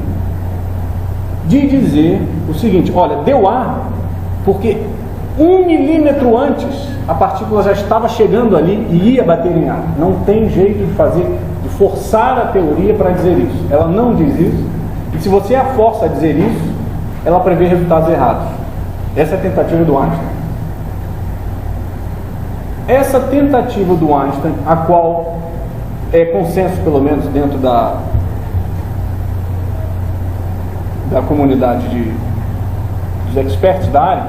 S3: de dizer o seguinte: olha, deu A, porque 1 milímetro antes a partícula já estava chegando ali e ia bater em A. Não tem jeito de fazer, de forçar a teoria para dizer isso. Ela não diz isso, e se você a força a dizer isso, ela prevê resultados errados. Essa é a tentativa do Einstein. Essa tentativa do Einstein, a qual é consenso, pelo menos dentro da comunidade dos experts da área,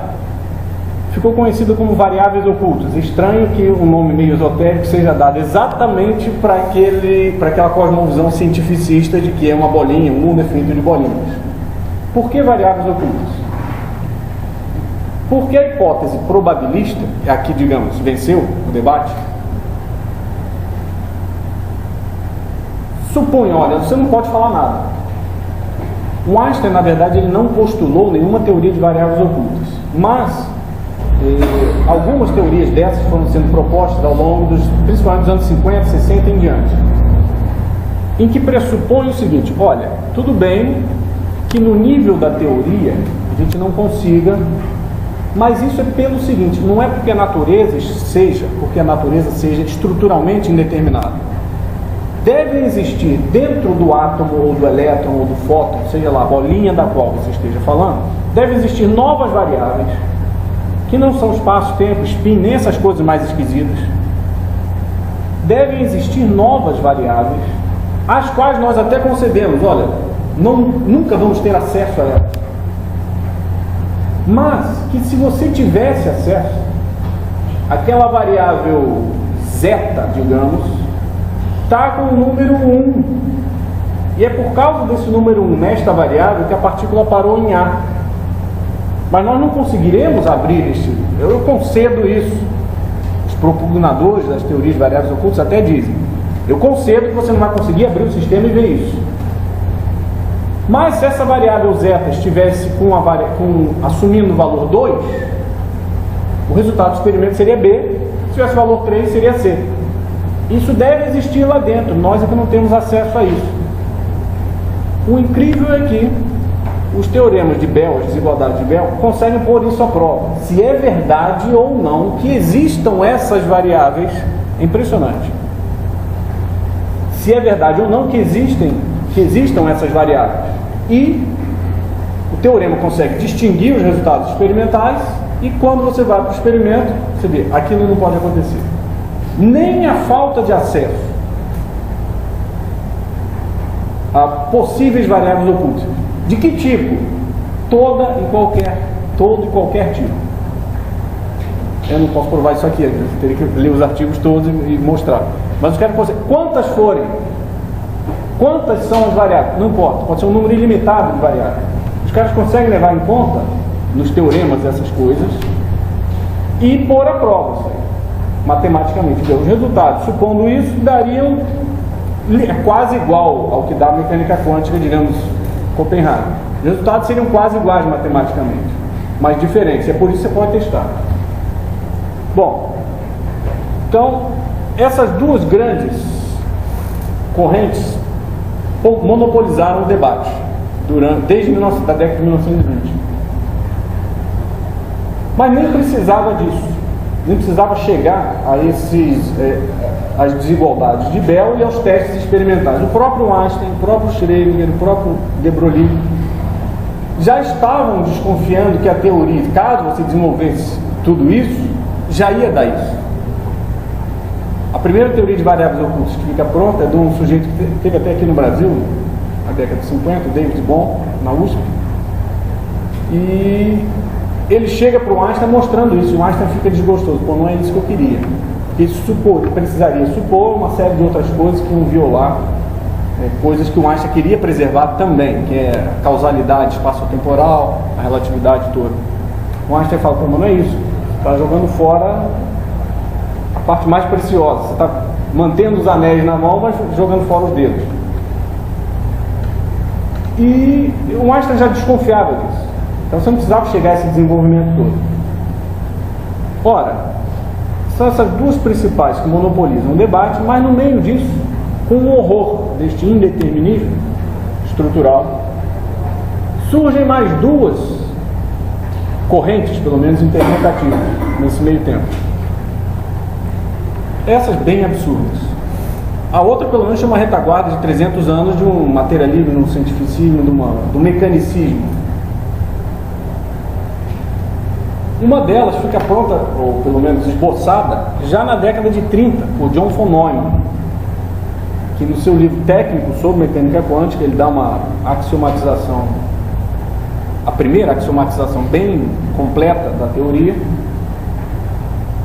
S3: ficou conhecida como variáveis ocultas. Estranho que um nome meio esotérico seja dado exatamente para aquela cosmovisão cientificista de que é uma bolinha, um mundo é feito de bolinhas. Por que variáveis ocultas? Porque a hipótese probabilista, aqui, digamos, venceu o debate. Supõe, olha, você não pode falar nada. O Einstein, na verdade, ele não postulou nenhuma teoria de variáveis ocultas, mas algumas teorias dessas foram sendo propostas ao longo principalmente dos anos 50, 60 em diante, em que pressupõe o seguinte: olha, tudo bem que no nível da teoria a gente não consiga, mas isso é pelo seguinte, não é porque a natureza seja estruturalmente indeterminada. Devem existir dentro do átomo ou do elétron ou do fóton, seja lá a bolinha da qual você esteja falando, devem existir novas variáveis que não são espaço, tempo, spin, nem essas coisas mais esquisitas. Devem existir novas variáveis às quais nós até concedemos, olha, nunca vamos ter acesso a elas, mas que se você tivesse acesso àquela variável zeta, digamos, está com o número 1, e é por causa desse número 1 nesta variável que a partícula parou em A. Mas nós não conseguiremos abrir eu concedo isso. Os propugnadores das teorias de variáveis ocultas até dizem: eu concedo que você não vai conseguir abrir o sistema e ver isso. Mas se essa variável zeta estivesse assumindo o valor 2, o resultado do experimento seria B, se tivesse valor 3 seria C. Isso deve existir lá dentro, nós é que não temos acesso a isso. O incrível é que os teoremas de Bell, as desigualdades de Bell, conseguem pôr isso à prova. Se é verdade ou não que existam essas variáveis, é impressionante. Se é verdade ou não que existam essas variáveis. E o teorema consegue distinguir os resultados experimentais, e quando você vai para o experimento, você vê, aquilo não pode acontecer. Nem a falta de acesso a possíveis variáveis ocultas. De que tipo? Todo e qualquer tipo. Eu não posso provar isso aqui, eu teria que ler os artigos todos e mostrar. Mas eu quero que você, quantas forem, quantas são as variáveis? Não importa, pode ser um número ilimitado de variáveis. Os caras conseguem levar em conta, nos teoremas, essas coisas, e pôr a prova isso aí, matematicamente. Os resultados, supondo isso, dariam quase igual ao que dá a mecânica quântica, digamos, Copenhague. Os resultados seriam quase iguais matematicamente, mas diferentes. É por isso que você pode testar. Bom, então, essas duas grandes correntes monopolizaram o debate desde a década de 1920. Mas nem precisava disso. nem precisava chegar a as desigualdades de Bell e aos testes experimentais. O próprio Einstein, o próprio Schrödinger, o próprio de Broglie já estavam desconfiando que a teoria, caso você desenvolvesse tudo isso, já ia dar isso. A primeira teoria de variáveis ocultas que fica pronta é de um sujeito que teve até aqui no Brasil, na década de 50, David Bohm, na USP, e ele chega para o Einstein mostrando isso, e o Einstein fica desgostoso, pô, não é isso que eu queria. Isso precisaria supor uma série de outras coisas que iam violar coisas que o Einstein queria preservar também, que é a causalidade espaço-temporal, a relatividade toda. O Einstein fala, pô, mas não é isso, você está jogando fora a parte mais preciosa, você está mantendo os anéis na mão, mas jogando fora os dedos. E o Einstein já desconfiava disso. Então você não precisava chegar a esse desenvolvimento todo. Ora, são essas duas principais que monopolizam o debate, mas no meio disso, com o horror deste indeterminismo estrutural, surgem mais duas correntes, pelo menos interpretativas, nesse meio tempo. Essas bem absurdas. A outra, pelo menos, é uma retaguarda de 300 anos de um materialismo, de um cientificismo, do mecanicismo. Uma delas fica pronta, ou pelo menos esboçada, já na década de 30, por John von Neumann, que no seu livro técnico sobre mecânica quântica, ele dá uma axiomatização, a primeira axiomatização bem completa da teoria.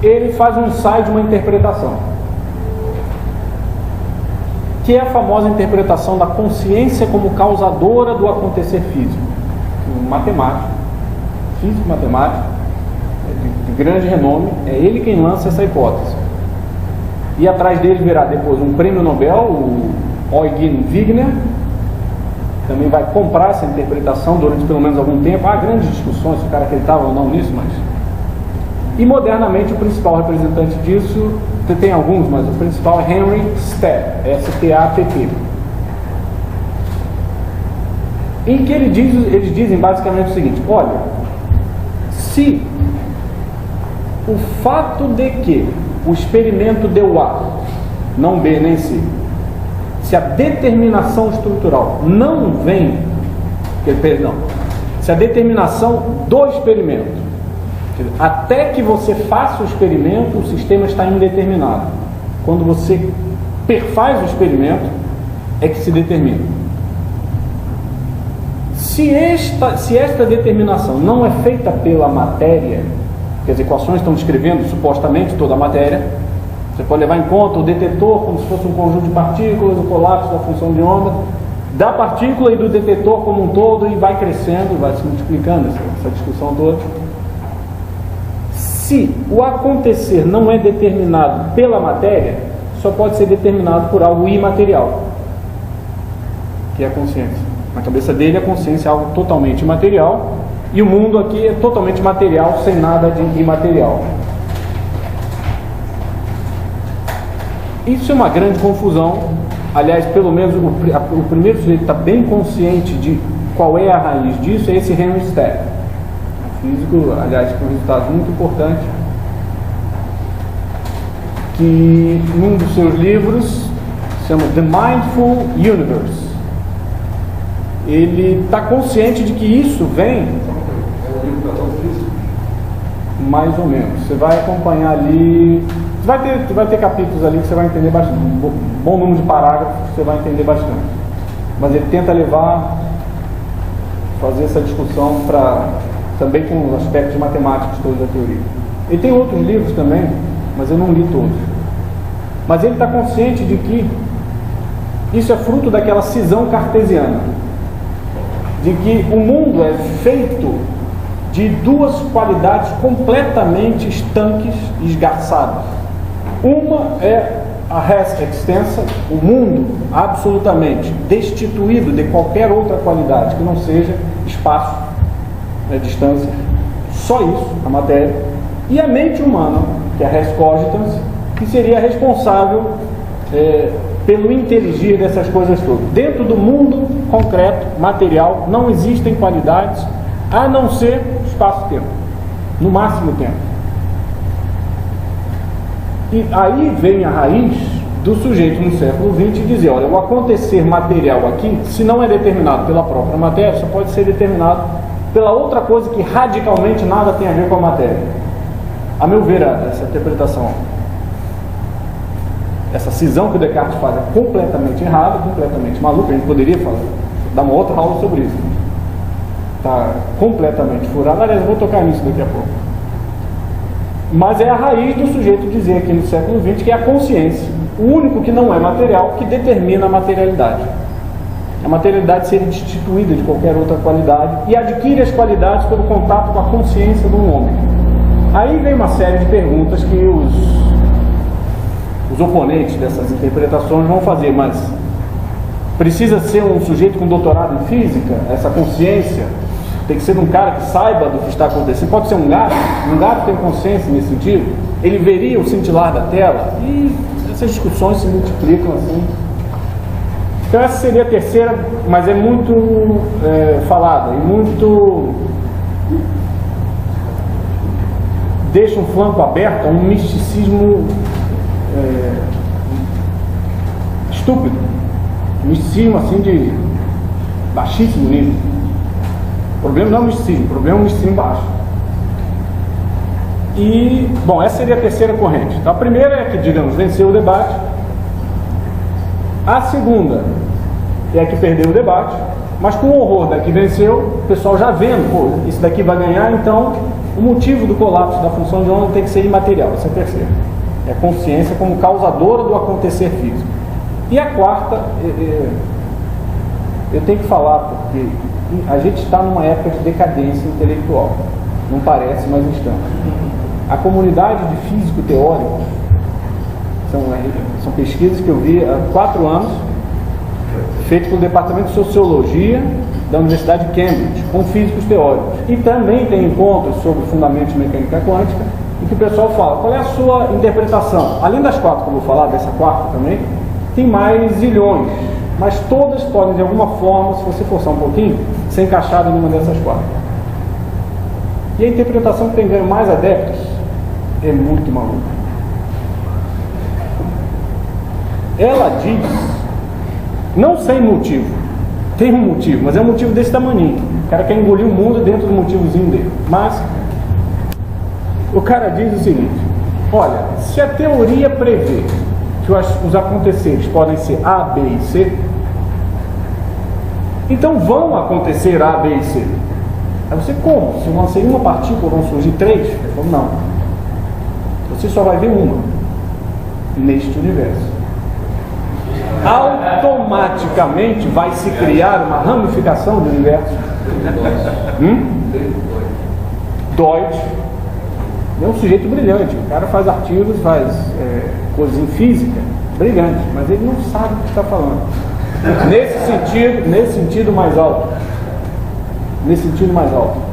S3: Ele faz um ensaio de uma interpretação, que é a famosa interpretação da consciência como causadora do acontecer físico. Um matemático, físico matemático, de grande renome, é ele quem lança essa hipótese. E atrás dele virá depois um prêmio Nobel, o Eugen Wigner, também vai comprar essa interpretação durante pelo menos algum tempo. Há grandes discussões se o cara acreditava ou não nisso, mas... E modernamente o principal representante disso, tem alguns, mas o principal é Henry Stapp, S-T-A-P-P. Em que eles dizem basicamente o seguinte: olha, se o fato de que o experimento deu A, não B nem C, se a determinação estrutural não vem, perdão, se a determinação do experimento, até que você faça o experimento, o sistema está indeterminado. Quando você perfaz o experimento, é que se determina. Se esta determinação não é feita pela matéria, que as equações estão descrevendo supostamente toda a matéria, você pode levar em conta o detetor como se fosse um conjunto de partículas, o colapso da função de onda, da partícula e do detetor como um todo, e vai crescendo, vai se multiplicando essa discussão toda. Se o acontecer não é determinado pela matéria, só pode ser determinado por algo imaterial, que é a consciência. Na cabeça dele, a consciência é algo totalmente imaterial, e o mundo aqui é totalmente material, sem nada de imaterial. Isso é uma grande confusão. Aliás, pelo menos o primeiro sujeito está bem consciente de qual é a raiz disso, é esse Henry Stapp, físico, aliás, com um resultado muito importante, que num dos seus livros se chama The Mindful Universe. Ele está consciente de que isso vem mais ou menos. Você vai acompanhar ali, vai ter capítulos ali que você vai entender bastante, um bom número de parágrafos que você vai entender bastante, mas ele tenta fazer essa discussão também com os aspectos matemáticos todos da teoria. Ele tem outros livros também, mas eu não li todos. Mas ele está consciente de que isso é fruto daquela cisão cartesiana, de que o mundo é feito de duas qualidades completamente estanques e esgarçadas. Uma é a res extensa, o mundo absolutamente destituído de qualquer outra qualidade que não seja espaço, distância, só isso, a matéria, e a mente humana, que é a res cogitans, que seria responsável pelo inteligir dessas coisas todas. Dentro do mundo concreto, material, não existem qualidades a não ser espaço-tempo, no máximo tempo. E aí vem a raiz do sujeito no século XX dizer, olha, o acontecer material aqui, se não é determinado pela própria matéria, só pode ser determinado pela outra coisa que radicalmente nada tem a ver com a matéria. A meu ver, essa interpretação, essa cisão que o Descartes faz é completamente errada, completamente maluca. A gente poderia dar uma outra aula sobre isso. Está completamente furada. Aliás, eu vou tocar nisso daqui a pouco. Mas é a raiz do sujeito dizer aqui no século XX que é a consciência, o único que não é material, que determina a materialidade. A materialidade seria destituída de qualquer outra qualidade e adquire as qualidades pelo contato com a consciência de um homem. Aí vem uma série de perguntas que os oponentes dessas interpretações vão fazer, mas precisa ser um sujeito com doutorado em física? Essa consciência tem que ser um cara que saiba do que está acontecendo. Pode ser um gato tem consciência nesse sentido? Ele veria o cintilar da tela? E essas discussões se multiplicam assim. Então essa seria a terceira, mas é muito falada e muito deixa um flanco aberto a um misticismo estúpido, misticismo assim de baixíssimo nível. O problema não é o misticismo, o problema é o misticismo baixo. E, bom, essa seria a terceira corrente. Então, a primeira é que, digamos, venceu o debate. A segunda é a que perdeu o debate, mas com o horror da que venceu, o pessoal já vendo, pô, isso daqui vai ganhar, então o motivo do colapso da função de onda tem que ser imaterial. Essa é a terceira. É a consciência como causadora do acontecer físico. E a quarta, eu tenho que falar, porque a gente está numa época de decadência intelectual. Não parece, mas estamos. A comunidade de físico teórico, são pesquisas que eu vi há 4 anos, feitas pelo Departamento de Sociologia da Universidade de Cambridge, com físicos teóricos. E também tem encontros sobre fundamentos de mecânica quântica, em que o pessoal fala, qual é a sua interpretação? Além das 4 que eu vou falar, dessa quarta também, tem mais zilhões, mas todas podem, de alguma forma, se você forçar um pouquinho, ser encaixada em uma dessas 4. E a interpretação que tem ganho mais adeptos é muito maluca. Ela diz, não sem motivo, tem um motivo, mas é um motivo desse tamanho. O cara quer engolir o mundo dentro do motivozinho dele. Mas o cara diz o seguinte, olha, se a teoria prevê que os aconteceres podem ser A, B e C, então vão acontecer A, B e C. Aí você, como? Se eu lancei uma partícula, vão surgir 3? Eu falo, não. Você só vai ver uma neste universo. Automaticamente vai se criar uma ramificação do universo. Deutsch é um sujeito brilhante. O cara faz artigos, faz coisas em física, brilhante, mas ele não sabe o que está falando. Nesse sentido mais alto. Nesse sentido mais alto.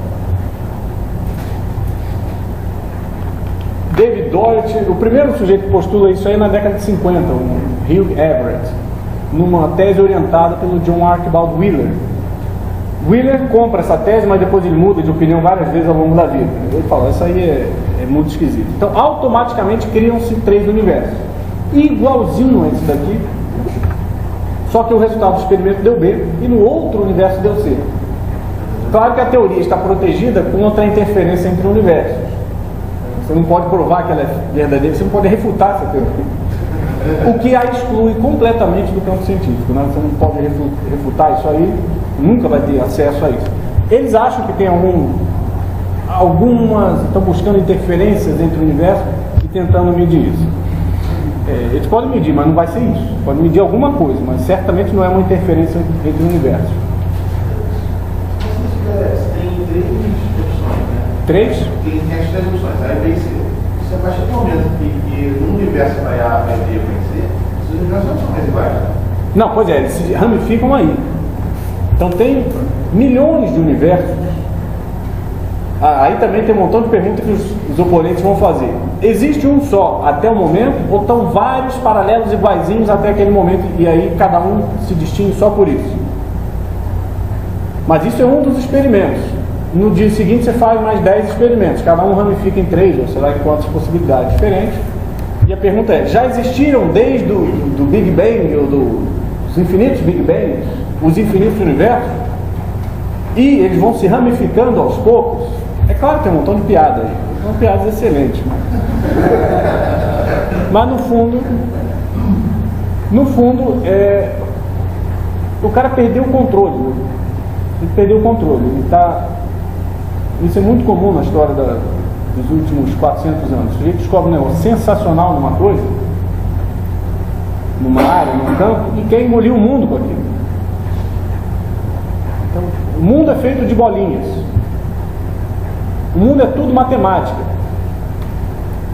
S3: David Deutsch, o primeiro sujeito que postula isso aí na década de 50, o Hugh Everett, numa tese orientada pelo John Archibald Wheeler. Wheeler compra essa tese, mas depois ele muda de opinião várias vezes ao longo da vida. Ele fala, isso aí é muito esquisito. Então, automaticamente criam-se 3 universos. Igualzinho a esse daqui, só que o resultado do experimento deu B e no outro universo deu C. Claro que a teoria está protegida contra a interferência entre universos. Você não pode provar que ela é verdadeira, você não pode refutar essa teoria. O que a exclui completamente do campo científico, né? Você não pode refutar isso aí, nunca vai ter acesso a isso. Eles acham que tem algumas, estão buscando interferências entre o universo e tentando medir isso. Eles podem medir, mas não vai ser isso. Podem medir alguma coisa, mas certamente não é uma interferência entre o universo.
S4: Tem 3 opções, né?
S3: 3?
S4: Tem as 3 opções, A, B e C. Se a partir do momento que no universo vai A, vai B, vai C, os universos não são mais iguais.
S3: Não, pois é, eles se ramificam aí. Então tem milhões de universos. Aí também tem um montão de perguntas que os oponentes vão fazer. Existe um só até o momento, ou estão vários paralelos iguaizinhos até aquele momento, e aí cada um se distingue só por isso? Mas isso é um dos experimentos. No dia seguinte você faz mais 10 experimentos, cada um ramifica em 3, ou sei lá em quantas possibilidades diferentes, E a pergunta é, já existiram desde do Big Bang, ou dos infinitos Big Bangs, os infinitos universos? E eles vão se ramificando aos poucos? É claro que tem um montão de piadas aí, são piadas excelentes, mas no fundo, o cara perdeu o controle. Ele perdeu o controle. Isso é muito comum na história dos últimos 400 anos. O sujeito descobre um negócio sensacional numa coisa, numa área, num campo, e quer engolir o mundo com aquilo. Então, o mundo é feito de bolinhas. O mundo é tudo matemática.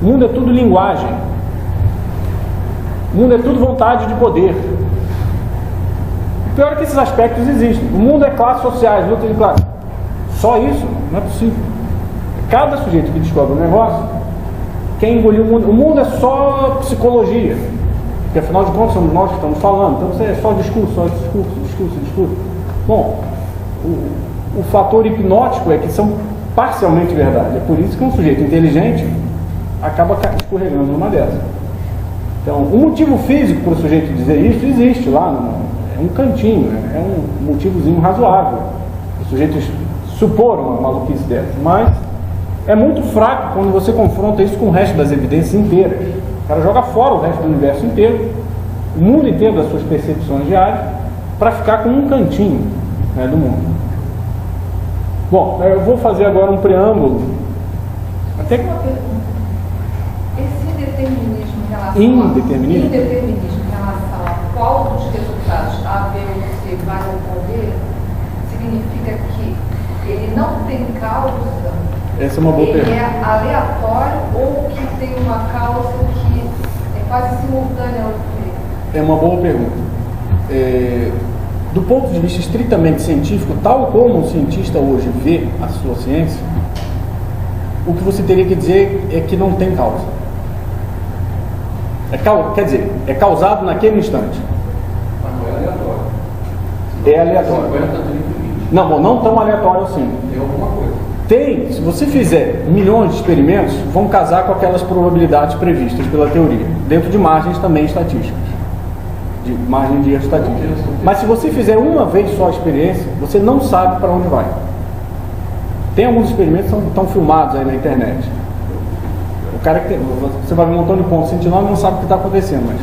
S3: O mundo é tudo linguagem. O mundo é tudo vontade de poder. O pior é que esses aspectos existem. O mundo é classes sociais, luta de classe. Só isso? Não é possível. Cada sujeito que descobre um negócio quer engolir o mundo. O mundo é só psicologia. Porque afinal de contas somos nós que estamos falando. Então é só discurso. Bom, o fator hipnótico é que são parcialmente verdade. É por isso que um sujeito inteligente acaba escorregando numa dessas. Então, o motivo físico para o sujeito dizer isso existe lá, é um cantinho, é um motivozinho razoável. O sujeito supor uma maluquice dessa, mas é muito fraco quando você confronta isso com o resto das evidências inteiras. O cara joga fora o resto do universo inteiro, o mundo inteiro das suas percepções diárias, para ficar com um cantinho, né, do mundo. Bom, eu vou fazer agora um preâmbulo. Até que...
S5: Esse indeterminismo em relação
S3: Indeterminismo
S5: em relação a qual dos resultados A, B ou C vai ocorrer, significa que ele não tem causa.
S3: Essa é uma boa pergunta.
S5: Ele é aleatório ou que tem uma causa que é quase simultânea ao outro?
S3: É uma boa pergunta. Do ponto de vista estritamente científico, tal como o cientista hoje vê a sua ciência, o que você teria que dizer é que não tem causa. Quer dizer, é causado naquele instante.
S1: Mas não é aleatório.
S3: É aleatório.
S1: 50, 30, 20.
S3: Não, bom, não tão aleatório assim.
S1: Tem alguma coisa.
S3: Tem, se você fizer milhões de experimentos, vão casar com aquelas probabilidades previstas pela teoria, dentro de margens também estatísticas, de margem de erro estatística. Mas se você fizer uma vez só a experiência, você não sabe para onde vai. Tem alguns experimentos que estão filmados aí na internet. O cara que você vai ver um montão de pontos cintilando e não sabe o que está acontecendo, mas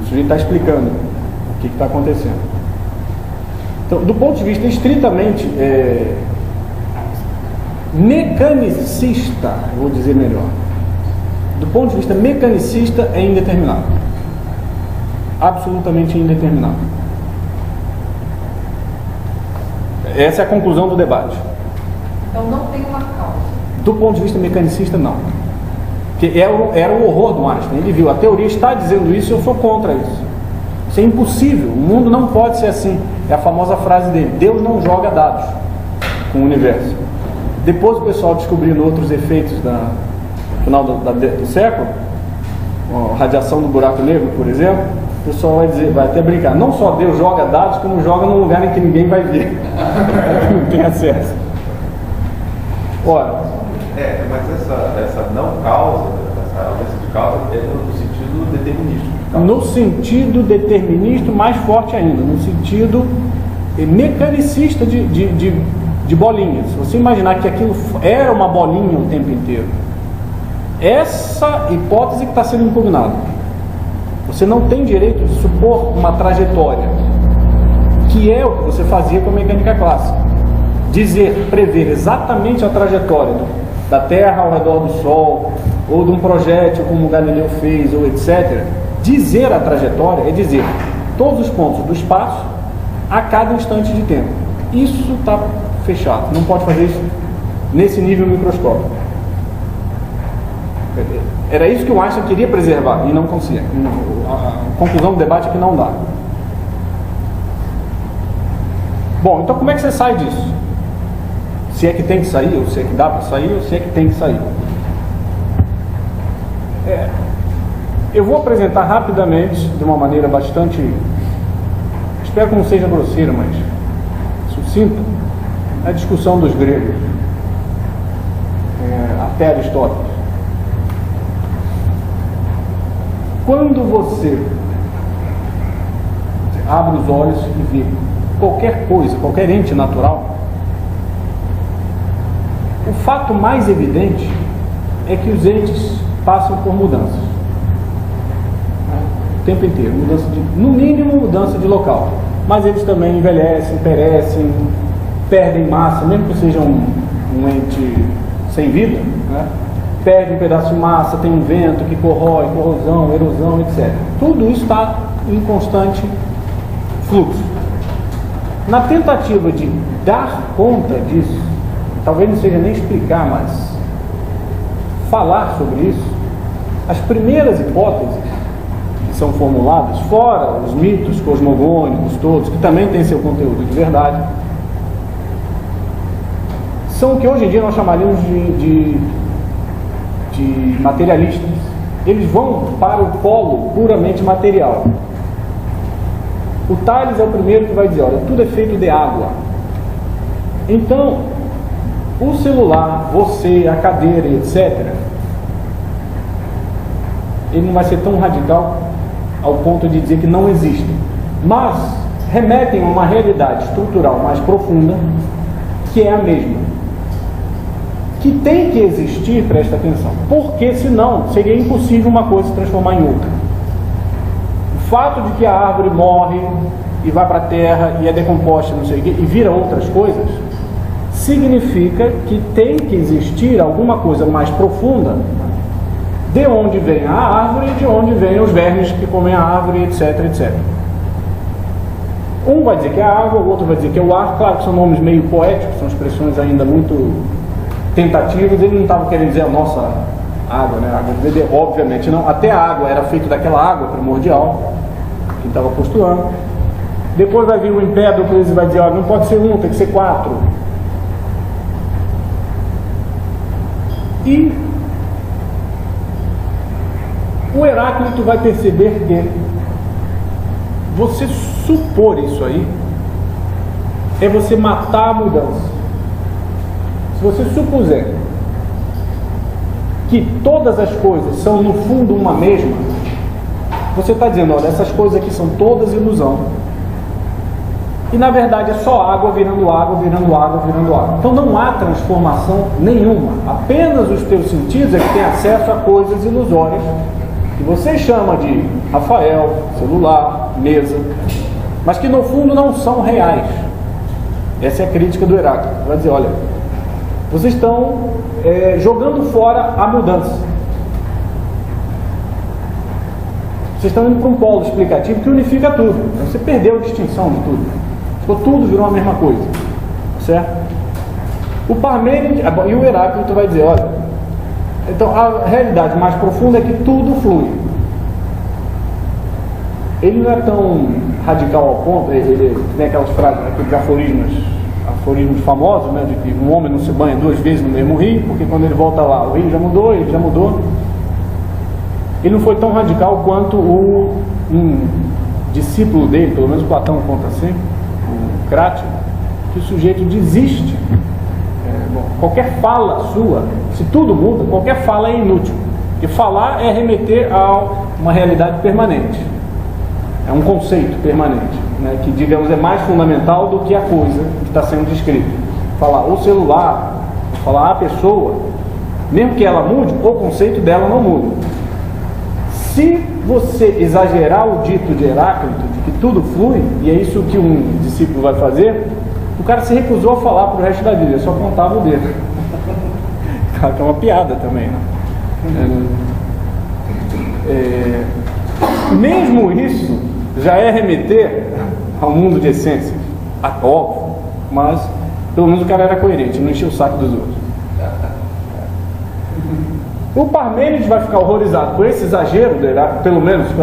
S3: o sujeito está explicando o que está acontecendo. Então, do ponto de vista estritamente mecanicista, eu vou dizer melhor. Do ponto de vista mecanicista, é indeterminado. Absolutamente indeterminado. Essa é a conclusão do debate.
S5: Então não tem uma causa.
S3: Do ponto de vista mecanicista, não. Porque era o horror do Einstein. Ele viu, a teoria está dizendo isso, eu sou contra isso. Isso é impossível, o mundo não pode ser assim. É a famosa frase dele, Deus não joga dados com o universo. Depois o pessoal descobrindo outros efeitos no final do século, a radiação do buraco negro, por exemplo, o pessoal vai até brincar, não só Deus joga dados, como joga num lugar em que ninguém vai ver, não tem acesso. Ora,
S2: mas essa não causa, essa ausência de causa é no sentido determinístico.
S3: No sentido determinista mais forte ainda, no sentido mecanicista de bolinhas. Se você imaginar que aquilo era uma bolinha o tempo inteiro, essa hipótese que está sendo impugnada, você não tem direito de supor uma trajetória, que é o que você fazia com a mecânica clássica. Prever exatamente a trajetória da Terra ao redor do Sol, ou de um projétil como o Galileu fez, ou etc. Dizer a trajetória é dizer todos os pontos do espaço a cada instante de tempo. Isso está fechado, não pode fazer isso nesse nível microscópico. Era isso que o Einstein queria preservar e não consegue. A conclusão do debate é que não dá. Bom, então como é que você sai disso? Se é que tem que sair, ou se é que dá para sair, ou se é que tem que sair. Eu vou apresentar rapidamente, de uma maneira bastante, espero que não seja grosseira, mas sucinta, a discussão dos gregos, até Aristóteles. quando você abre os olhos e vê qualquer coisa, qualquer ente natural, o fato mais evidente é que os entes passam por mudanças. O tempo inteiro, no mínimo mudança de local. Mas eles também envelhecem, perecem, perdem massa, mesmo que seja um ente sem vida, né? Perde um pedaço de massa, tem um vento que corrói, corrosão, erosão, etc. Tudo isso está em constante fluxo. Na tentativa de dar conta disso, talvez não seja nem explicar, mas falar sobre isso, as primeiras hipóteses que são formuladas, fora os mitos cosmogônicos todos, que também têm seu conteúdo de verdade, são o que hoje em dia nós chamaríamos de materialistas. Eles vão para o polo puramente material. O Tales é o primeiro que vai dizer, olha, tudo é feito de água. Então, o celular, você, a cadeira, etc., ele não vai ser tão radical ao ponto de dizer que não existe, mas remetem a uma realidade estrutural mais profunda, que é a mesma, que tem que existir, presta atenção, porque senão seria impossível uma coisa se transformar em outra. O fato de que a árvore morre e vai para a terra e é decomposta, não sei o quê, e vira outras coisas, significa que tem que existir alguma coisa mais profunda, de onde vem a árvore e de onde vem os vermes que comem a árvore, etc, etc. Um vai dizer que é a água, o outro vai dizer que é o ar. Claro que são nomes meio poéticos, são expressões ainda muito tentativas. Ele não estava querendo dizer a nossa água, né? A água de beber, obviamente não. Até a água era feita daquela água primordial que estava postulando. Depois vai vir o Empédocles e vai dizer, olha, não pode ser um, tem que ser 4. E o Heráclito vai perceber que você supor isso aí é você matar a mudança. Se você supuser que todas as coisas são no fundo uma mesma, você está dizendo, olha, essas coisas aqui são todas ilusão. E na verdade é só água virando água, virando água, virando água. Então não há transformação nenhuma. Apenas os teus sentidos é que têm acesso a coisas ilusórias, que você chama de Rafael, celular, mesa, mas que no fundo não são reais. Essa é a crítica do Heráclito. Vai dizer, olha, vocês estão jogando fora a mudança. Vocês estão indo para um polo explicativo que unifica tudo. Você perdeu a distinção de tudo. Ficou tudo, virou a mesma coisa. Certo? O Parmênides e o Heráclito vai dizer, olha, então a realidade mais profunda é que tudo flui. Ele não é tão radical ao ponto, ele tem aquelas frases, aqueles aforismos famosos, né, de que um homem não se banha 2 vezes no mesmo rio, porque quando ele volta lá, o rio já mudou, ele já mudou. Ele não foi tão radical quanto um discípulo dele, pelo menos Platão conta assim, o Crátilo, que o sujeito desiste. Qualquer fala sua, se tudo muda, qualquer fala é inútil. Porque falar é remeter a uma realidade permanente. É um conceito permanente, né, que, digamos, é mais fundamental do que a coisa que está sendo descrita. Falar o celular, falar a pessoa, mesmo que ela mude, o conceito dela não muda. Se você exagerar o dito de Heráclito, de que tudo flui, e é isso que um discípulo vai fazer, o cara se recusou a falar pro resto da vida, ele só contava o dedo. Claro que é uma piada também, né? Mesmo isso já é remeter ao mundo de essências, óbvio, mas pelo menos o cara era coerente, não enchia o saco dos outros. O Parmênides vai ficar horrorizado com esse exagero, pelo menos com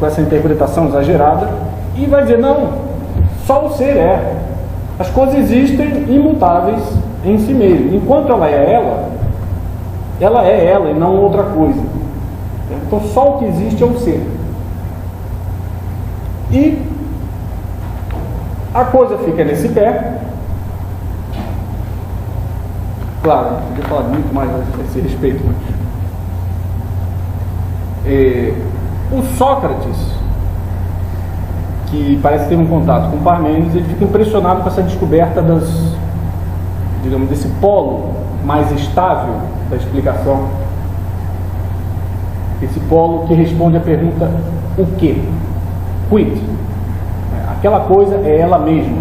S3: essa interpretação exagerada, e vai dizer, não, só o ser é. As coisas existem imutáveis em si mesmo. Enquanto ela é ela e não outra coisa. Então só o que existe é o ser. E a coisa fica nesse pé. Claro, podia falar muito mais a esse respeito, mas O Sócrates, que parece ter um contato com Parmênides, ele fica impressionado com essa descoberta desse polo mais estável da explicação, esse polo que responde à pergunta o quê? Quid. Aquela coisa é ela mesma,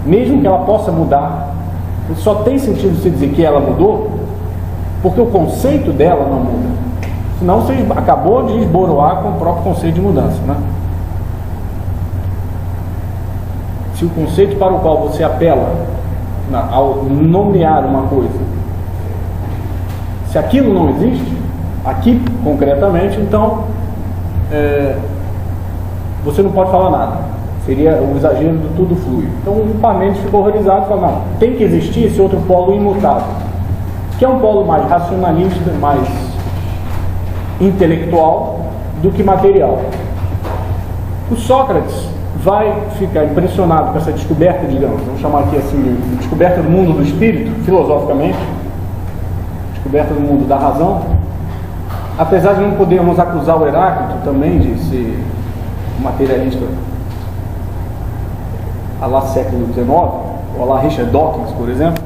S3: mesmo que ela possa mudar. Só tem sentido você dizer que ela mudou porque o conceito dela não muda, senão você acabou de esboroar com o próprio conceito de mudança, né? Se o conceito para o qual você apela ao nomear uma coisa, se aquilo não existe, aqui concretamente, então você não pode falar nada. Seria o exagero do tudo flui. Então o Parmênides ficou horrorizado e falou, não, tem que existir esse outro polo imutável, que é um polo mais racionalista, mais intelectual do que material. O Sócrates vai ficar impressionado com essa descoberta, digamos, vamos chamar aqui assim, de descoberta do mundo do espírito, filosoficamente, descoberta do mundo da razão, apesar de não podermos acusar o Heráclito também de ser materialista a lá século XIX, ou a lá Richard Dawkins, por exemplo,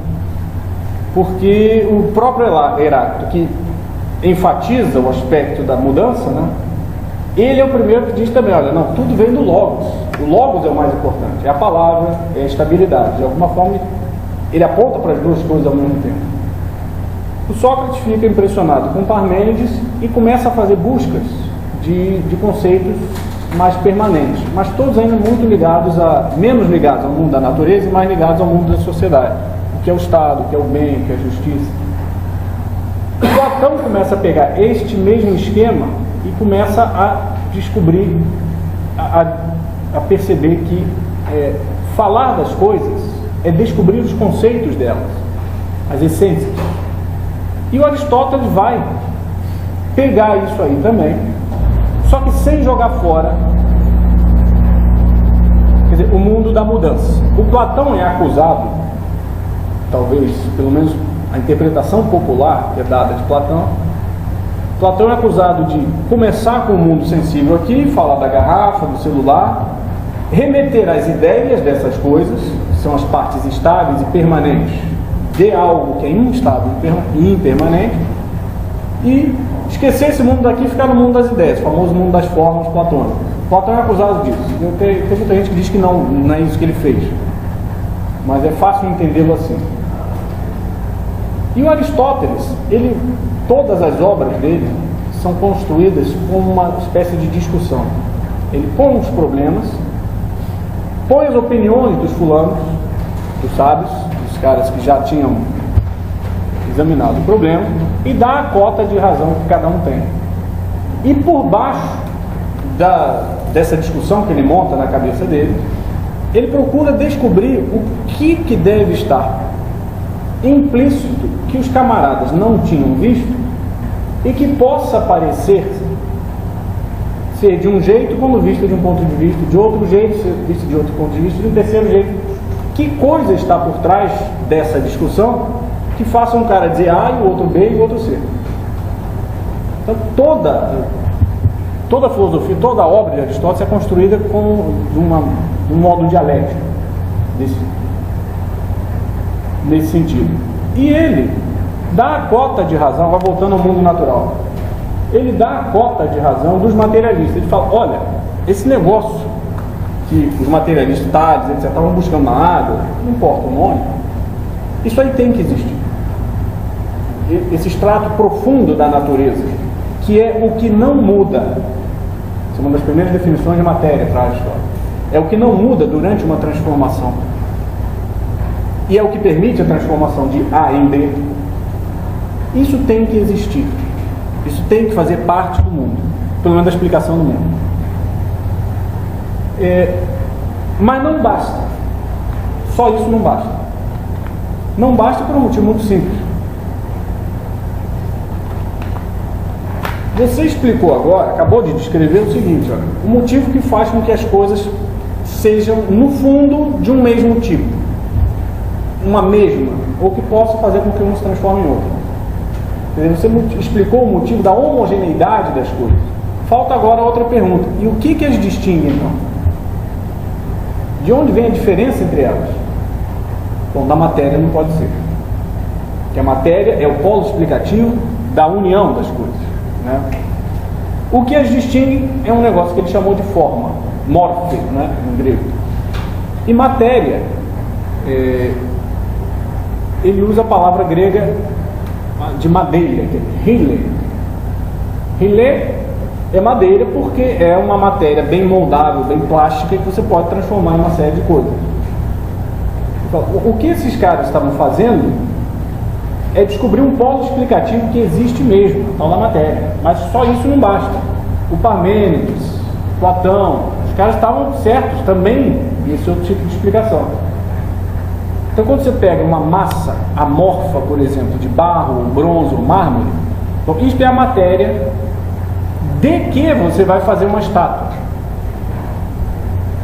S3: porque o próprio Heráclito, que enfatiza o aspecto da mudança, né, ele é o primeiro que diz também, olha, não, tudo vem do Logos. O Logos é o mais importante, é a palavra, é a estabilidade. De alguma forma, ele aponta para as duas coisas ao mesmo tempo. O Sócrates fica impressionado com Parmênides e começa a fazer buscas de conceitos mais permanentes, mas todos ainda muito ligados menos ligados ao mundo da natureza e mais ligados ao mundo da sociedade, o que é o Estado, o que é o bem, o que é a justiça. O Platão começa a pegar este mesmo esquema e começa a descobrir, a perceber que falar das coisas é descobrir os conceitos delas, as essências. E o Aristóteles vai pegar isso aí também, só que sem jogar fora, quer dizer, o mundo da mudança. O Platão é acusado, talvez, pelo menos a interpretação popular que é dada de Platão é acusado de começar com o mundo sensível aqui, falar da garrafa, do celular, remeter às ideias dessas coisas, que são as partes estáveis e permanentes de algo que é instável e impermanente, e esquecer esse mundo daqui e ficar no mundo das ideias, o famoso mundo das formas platônicas. Platão é acusado disso. Tem muita gente que diz que não é isso que ele fez, mas é fácil entendê-lo assim. E o Aristóteles, todas as obras dele são construídas como uma espécie de discussão. Ele põe os problemas, põe as opiniões dos fulanos, dos sábios, dos caras que já tinham examinado o problema, e dá a cota de razão que cada um tem. E por baixo dessa discussão que ele monta na cabeça dele, ele procura descobrir o que deve estar implícito que os camaradas não tinham visto e que possa parecer ser de um jeito quando visto de um ponto de vista, de outro jeito ser visto de outro ponto de vista, de um terceiro jeito. Que coisa está por trás dessa discussão que faça um cara dizer A e o outro B e o outro C? Então toda a filosofia, toda a obra de Aristóteles é construída de um modo dialético nesse sentido. E ele dá a cota de razão, vai voltando ao mundo natural, ele dá a cota de razão dos materialistas. Ele fala, olha, esse negócio que os materialistas, Tales, etc., estavam buscando na água, não importa o nome, isso aí tem que existir. Esse extrato profundo da natureza, que é o que não muda. Essa é uma das primeiras definições de matéria para Aristóteles. É o que não muda durante uma transformação. E é o que permite a transformação de A em B. Isso tem que existir. Isso tem que fazer parte do mundo, pelo menos da explicação do mundo. Mas não basta. Só isso não basta. Não basta por um motivo muito simples. Você explicou agora, acabou de descrever o seguinte, olha, o motivo que faz com que as coisas sejam, no fundo, de um mesmo tipo. Uma mesma, ou que possa fazer com que um se transforme em outro. Você explicou o motivo da homogeneidade das coisas. falta agora outra pergunta. E o que as distingue, então? De onde vem a diferença entre elas? Bom, da matéria não pode ser. Porque a matéria é o polo explicativo da união das coisas, né? O que as distingue é um negócio que ele chamou de forma, morphe, né, em grego. E matéria, ele usa a palavra grega de madeira, que é hile. Hile é madeira porque é uma matéria bem moldável, bem plástica, que você pode transformar em uma série de coisas. Então, o que esses caras estavam fazendo é descobrir um polo explicativo que existe mesmo, tal da matéria. Mas só isso não basta. O Parmênides, Platão, os caras estavam certos também nesse outro tipo de explicação. Então, quando você pega uma massa amorfa, por exemplo, de barro, bronze ou mármore, então isso é a matéria de que você vai fazer uma estátua.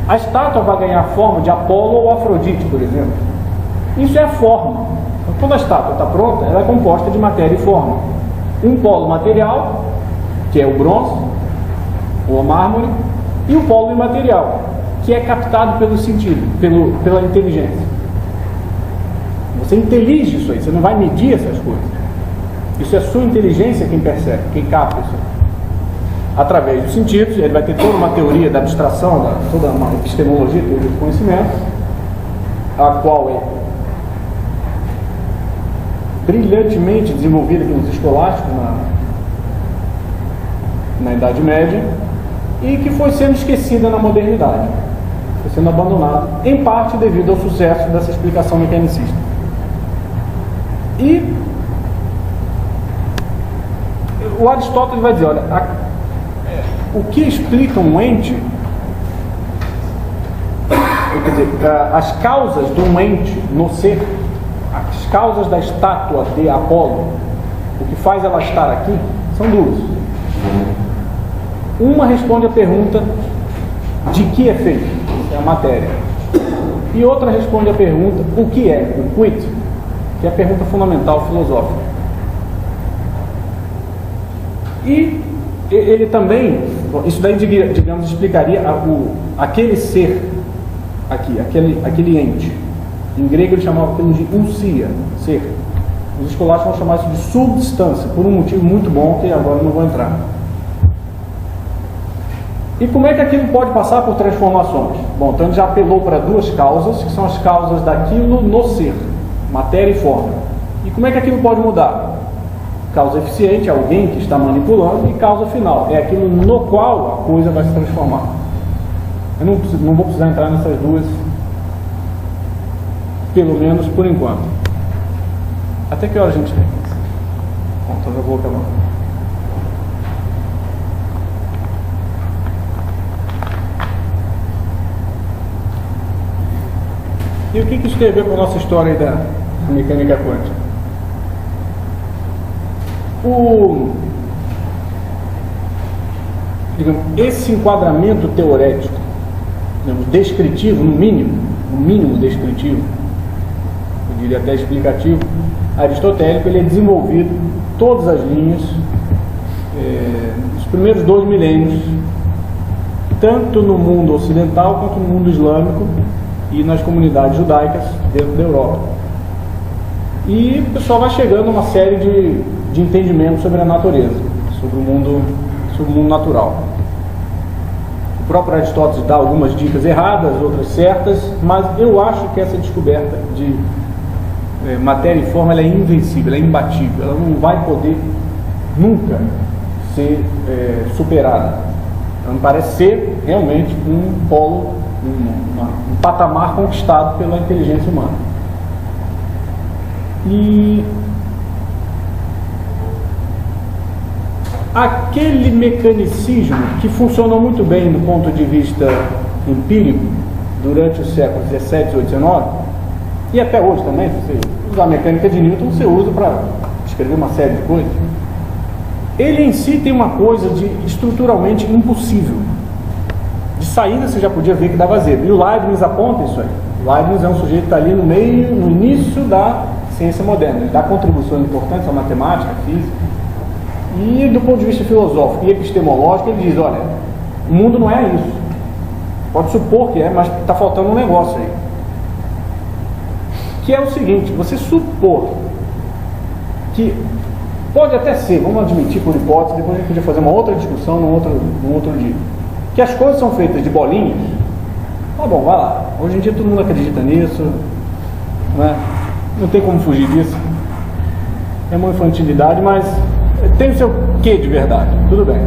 S3: A estátua vai ganhar a forma de Apolo ou Afrodite, por exemplo. Isso é a forma. Então, quando a estátua está pronta, ela é composta de matéria e forma. Um polo material, que é o bronze ou o mármore, e o polo imaterial, que é captado pelo sentido, pela inteligência. Você intelige isso aí, você não vai medir essas coisas. Isso é a sua inteligência quem percebe, quem capta isso. Através dos sentidos, ele vai ter toda uma teoria da abstração, toda uma epistemologia, teoria do conhecimento, a qual é brilhantemente desenvolvida pelos escolásticos na Idade Média e que foi sendo esquecida na modernidade, foi sendo abandonada, em parte devido ao sucesso dessa explicação mecanicista. E o Aristóteles vai dizer, olha, o que explica um ente, quer dizer, as causas de um ente no ser, as causas da estátua de Apolo, o que faz ela estar aqui, são duas. Uma responde a pergunta de que é feito, é a matéria. E outra responde a pergunta, o que é, o quid, que é a pergunta fundamental filosófica. E ele também, isso daí, digamos, explicaria aquele ser aqui, aquele ente. Em grego ele chamava aquilo de ousia, ser. Os escolásticos vão chamar isso de substância, por um motivo muito bom que agora não vou entrar. E como é que aquilo pode passar por transformações? Bom, então ele já apelou para duas causas, que são as causas daquilo no ser, matéria e forma. E como é que aquilo pode mudar? Causa eficiente, alguém que está manipulando, e causa final, é aquilo no qual a coisa vai se transformar. Eu não vou precisar entrar nessas duas, pelo menos por enquanto. Até que hora a gente tem? Bom, então já vou acabar. E o que isso tem a ver com a nossa história aí da mecânica quântica? Digamos, esse enquadramento teorético, digamos, descritivo, no mínimo descritivo, eu diria até explicativo, aristotélico, ele é desenvolvido em todas as linhas nos primeiros 2 milênios, tanto no mundo ocidental quanto no mundo islâmico e nas comunidades judaicas dentro da Europa. E o pessoal vai chegando a uma série de entendimento sobre a natureza, sobre o mundo natural. O próprio Aristóteles dá algumas dicas erradas, outras certas, mas eu acho que essa descoberta de matéria e forma ela é invencível, ela é imbatível, ela não vai poder nunca ser superada. Ela me parece ser realmente um polo, um patamar conquistado pela inteligência humana. E aquele mecanicismo que funcionou muito bem do ponto de vista empírico durante os séculos 17, 18, 19 e até hoje também, se você usar a mecânica de Newton, você usa para escrever uma série de coisas. Ele em si tem uma coisa de estruturalmente impossível. De saída você já podia ver que dava zebra. E o Leibniz aponta isso aí. O Leibniz é um sujeito que está ali no início da ciência moderna. Ele dá contribuições importantes à matemática, à física. E do ponto de vista filosófico e epistemológico, ele diz, olha, o mundo não é isso. Pode supor que é, mas está faltando um negócio aí. Que é o seguinte, você supor que pode até ser, vamos admitir por hipótese, depois a gente podia fazer uma outra discussão num outro dia, que as coisas são feitas de bolinhas. Tá bom, vai lá. Hoje em dia todo mundo acredita nisso, né? Não tem como fugir disso. É uma infantilidade, mas tem o seu quê de verdade, tudo bem.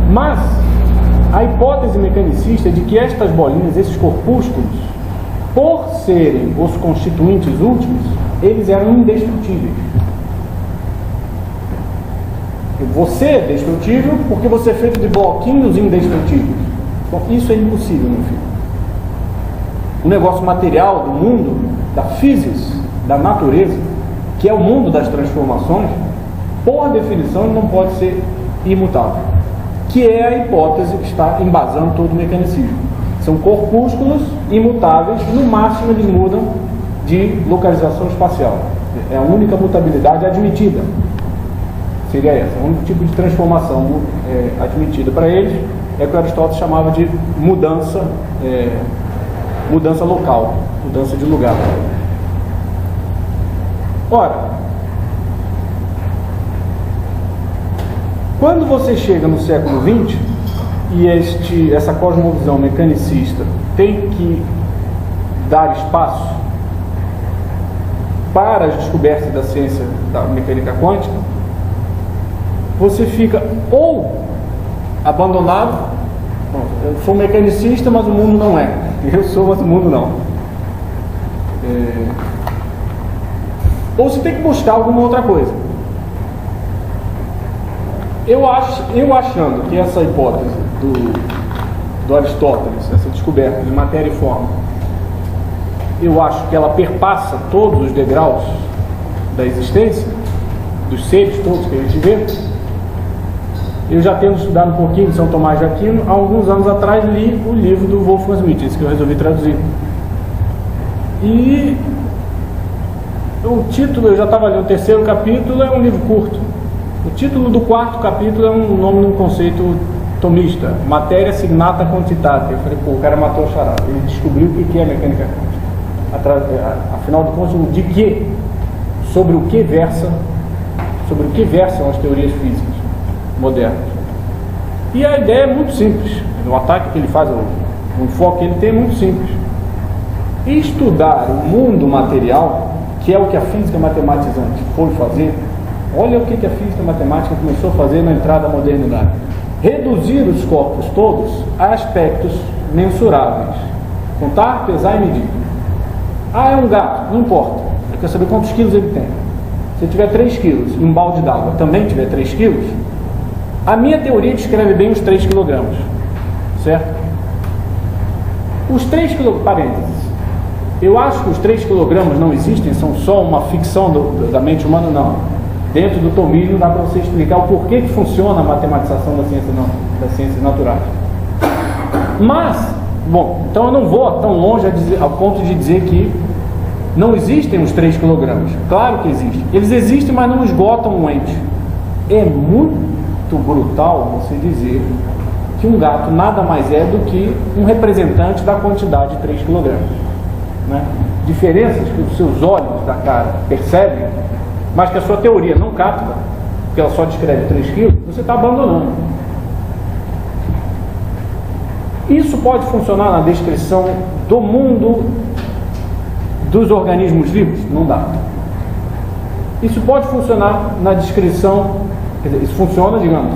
S3: Mas a hipótese mecanicista é de que estas bolinhas, esses corpúsculos, por serem os constituintes últimos, eles eram indestrutíveis. Você é destrutível porque você é feito de bloquinhos indestrutíveis. Então, isso é impossível, meu filho. O negócio material do mundo, da physis, da natureza, que é o mundo das transformações, por definição, ele não pode ser imutável. Que é a hipótese que está embasando todo o mecanicismo. São corpúsculos imutáveis, no máximo eles mudam de localização espacial. É a única mutabilidade admitida. Seria essa, o único tipo de transformação admitida para eles é o que Aristóteles chamava de mudança local, mudança de lugar. Ora, quando você chega no século XX e essa cosmovisão mecanicista tem que dar espaço para as descobertas da ciência da mecânica quântica, você fica ou abandonado, bom, eu sou mecanicista, mas o mundo não é. Eu sou, mas o mundo não. Ou você tem que buscar alguma outra coisa. Eu achando que essa hipótese do Aristóteles, essa descoberta de matéria e forma, eu acho que ela perpassa todos os degraus da existência, dos seres todos que a gente vê. Eu já tendo estudado um pouquinho de São Tomás de Aquino, há alguns anos atrás li o livro do Wolfgang Schmidt, esse que eu resolvi traduzir. E o título, eu já estava lendo o 3º capítulo, é um livro curto. O título do 4º capítulo é um nome de um conceito tomista, Materia Signata Quantitate. Eu falei, pô, o cara matou o charada. Ele descobriu o que é mecânica quântica. Afinal de contas, de que? Sobre o que versam as teorias físicas modernas. E a ideia é muito simples. O ataque que ele faz, o enfoque que ele tem é muito simples. Estudar o mundo material, que é o que a física matematizante foi fazer. Olha o que a física matemática começou a fazer na entrada da modernidade. Reduzir os corpos todos a aspectos mensuráveis. Contar, pesar e medir. Ah, é um gato, não importa. Eu quero saber quantos quilos ele tem. Se tiver 3 quilos e um balde d'água também tiver 3 quilos, a minha teoria descreve bem os 3 quilogramas. Certo? Os 3 quilogramas, parênteses. Eu acho que os 3 quilogramas não existem, são só uma ficção da mente humana, não. Dentro do tomismo dá para você explicar o porquê que funciona a matematização das ciências naturais. Mas, bom, então eu não vou tão longe ao ponto de dizer que não existem os 3 quilogramas. Claro que existem. Eles existem, mas não esgotam um ente. É muito brutal você dizer que um gato nada mais é do que um representante da quantidade de 3 quilogramas. Né? Diferenças que os seus olhos da cara percebem, mas que a sua teoria não capta, porque ela só descreve 3 quilos, você está abandonando. Isso pode funcionar na descrição do mundo dos organismos vivos? Não dá. Isso pode funcionar na descrição, quer dizer, isso funciona, digamos,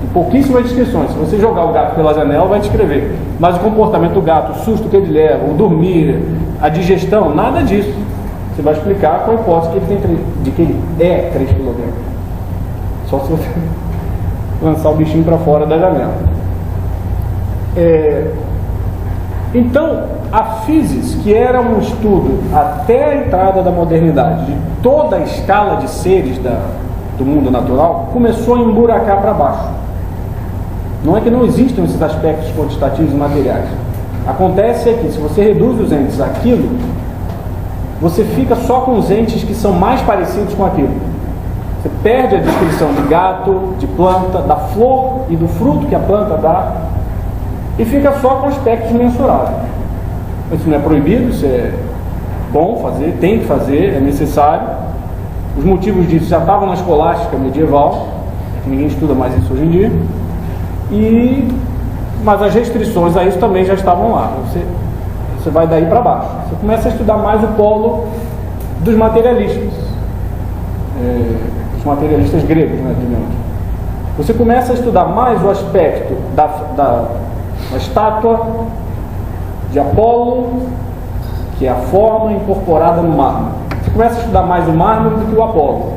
S3: em pouquíssimas descrições. Se você jogar o gato pela janela, vai descrever. Mas o comportamento do gato, o susto que ele leva, o dormir, a digestão, nada disso. Você vai explicar com a hipótese que ele tem de que ele é 3 kg. Só se você lançar o bichinho para fora da janela. Então, a physis, que era um estudo até a entrada da modernidade de toda a escala de seres do mundo natural, começou a emburacar para baixo. Não é que não existam esses aspectos quantitativos e materiais. Acontece é que se você reduz os entes àquilo, você fica só com os entes que são mais parecidos com aquilo. Você perde a descrição de gato, de planta, da flor e do fruto que a planta dá, e fica só com aspectos mensuráveis. Isso não é proibido, isso é bom fazer, tem que fazer, é necessário. Os motivos disso já estavam na escolástica medieval, que ninguém estuda mais isso hoje em dia, mas as restrições a isso também já estavam lá. Você vai daí para baixo. Você começa a estudar mais o polo dos materialistas, os materialistas gregos, né, digamos. Você começa a estudar mais o aspecto da estátua de Apolo, que é a forma incorporada no mármore. Você começa a estudar mais o mármore do que o Apolo.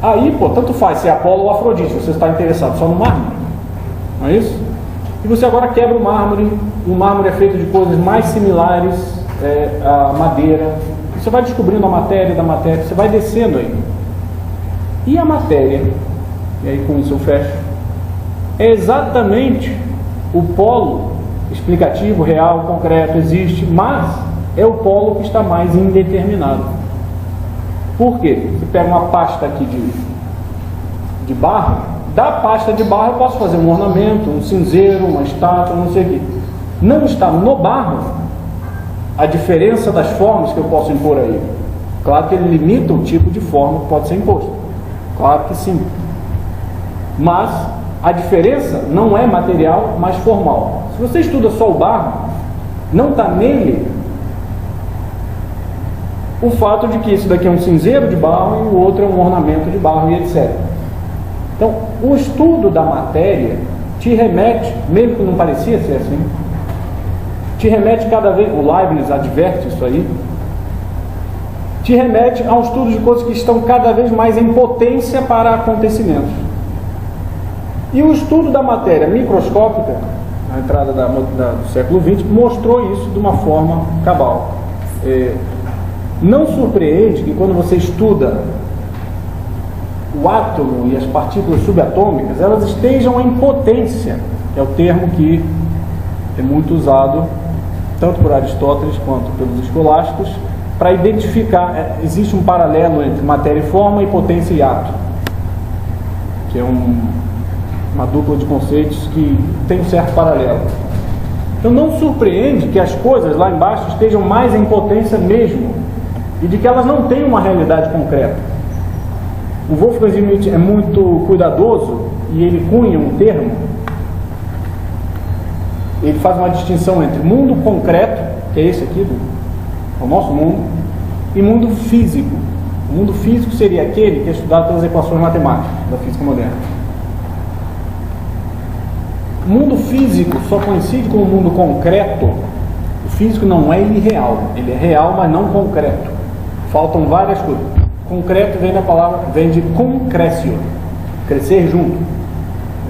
S3: Aí, tanto faz se é Apolo ou Afrodite, você está interessado só no mármore, não é isso? E você agora quebra o mármore é feito de coisas mais similares à madeira. Você vai descobrindo a matéria da matéria, você vai descendo aí. E a matéria, e aí com isso eu fecho, é exatamente o polo explicativo, real, concreto, existe, mas é o polo que está mais indeterminado. Por quê? Você pega uma pasta aqui de barro, da pasta de barro eu posso fazer um ornamento, um cinzeiro, uma estátua, não sei o quê. Não está no barro a diferença das formas que eu posso impor aí. Claro que ele limita o tipo de forma que pode ser imposto. Claro que sim. Mas a diferença não é material, mas formal. Se você estuda só o barro, não está nele o fato de que esse daqui é um cinzeiro de barro e o outro é um ornamento de barro e etc. Então, o estudo da matéria te remete, mesmo que não parecia ser assim, te remete cada vez, o Leibniz adverte isso aí, te remete a um estudo de coisas que estão cada vez mais em potência para acontecimentos. E o estudo da matéria microscópica, na entrada do século XX, mostrou isso de uma forma cabal. Não surpreende que quando você estuda o átomo e as partículas subatômicas, elas estejam em potência, que é o termo que é muito usado tanto por Aristóteles quanto pelos escolásticos, para identificar, existe um paralelo entre matéria e forma e potência e ato, que é uma dupla de conceitos que tem um certo paralelo. Então não surpreende que as coisas lá embaixo estejam mais em potência mesmo, e de que elas não têm uma realidade concreta. O Wolfgang Schmidt é muito cuidadoso e ele cunha um termo. Ele faz uma distinção entre mundo concreto, que é esse aqui, o nosso mundo, e mundo físico. O mundo físico seria aquele que é estudado pelas equações matemáticas da física moderna. O mundo físico só coincide com o mundo concreto. O físico não é irreal, ele é real, mas não concreto. Faltam várias coisas. Concreto vem de concrécio, crescer junto.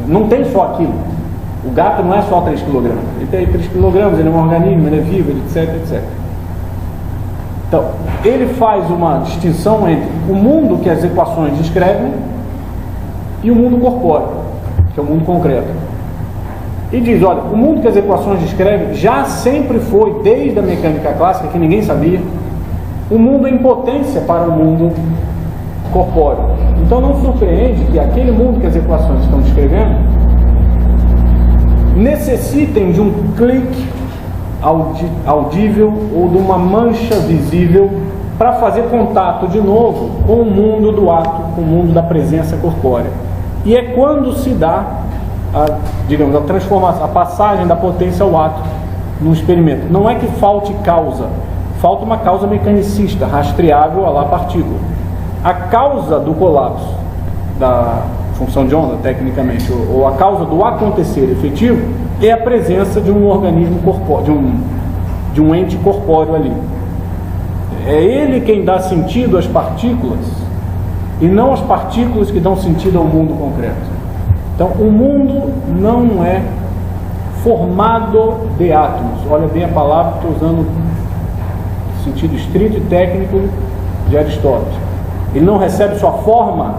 S3: Não tem só aquilo. O gato não é só 3 kg. Ele tem 3 kg, ele é um organismo, ele é vivo, etc, etc. Então, ele faz uma distinção entre o mundo que as equações descrevem e o mundo corpóreo, que é o mundo concreto. E diz, olha, o mundo que as equações descrevem já sempre foi, desde a mecânica clássica, que ninguém sabia, um mundo em potência para o mundo corpóreo. Então não surpreende que aquele mundo que as equações estão descrevendo necessitem de um clique audível ou de uma mancha visível para fazer contato de novo com o mundo do ato, com o mundo da presença corpórea. E é quando se dá a transformação, a passagem da potência ao ato no experimento. Não é que falte causa, falta uma causa mecanicista, rastreável à partícula. A causa do colapso da função de onda, tecnicamente, ou a causa do acontecer efetivo, é a presença de um organismo corpóreo, de um ente corpóreo ali. É ele quem dá sentido às partículas, e não as partículas que dão sentido ao mundo concreto. Então, o mundo não é formado de átomos. Olha bem a palavra, estou usando no sentido estrito e técnico de Aristóteles. Ele não recebe sua forma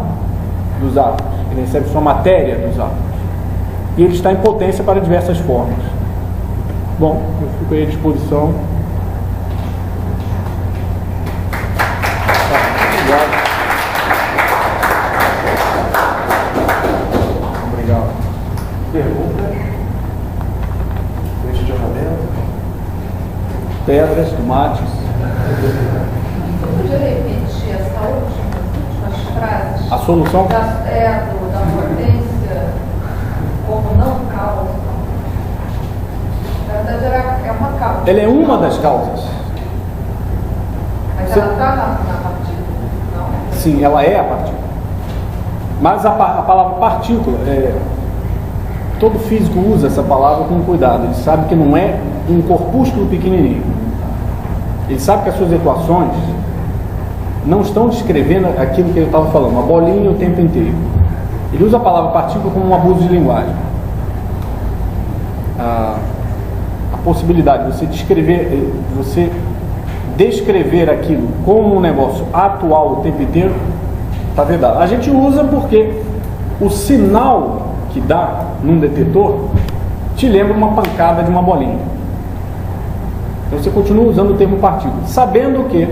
S3: dos átomos, ele recebe sua matéria dos átomos. E ele está em potência para diversas formas. Bom, eu fico aí à disposição. Obrigado.
S2: Pergunta? Questionamento?
S3: Pedras, tomates.
S5: Você podia repetir essa últimas frases?
S3: A solução?
S5: Da potência como não causa. Na verdade, é uma causa.
S3: Ela é uma das causas.
S5: Mas ela está na partícula? Não.
S3: Sim, ela é a partícula. Mas a palavra partícula, todo físico usa essa palavra com cuidado. Ele sabe que não é um corpúsculo pequenininho. Ele sabe que as suas equações não estão descrevendo aquilo que ele estava falando, uma bolinha o tempo inteiro. Ele usa a palavra partícula como um abuso de linguagem. A possibilidade de você descrever aquilo como um negócio atual o tempo inteiro está vedado. A gente usa porque o sinal que dá num detetor te lembra uma pancada de uma bolinha. Então você continua usando o termo partícula, sabendo que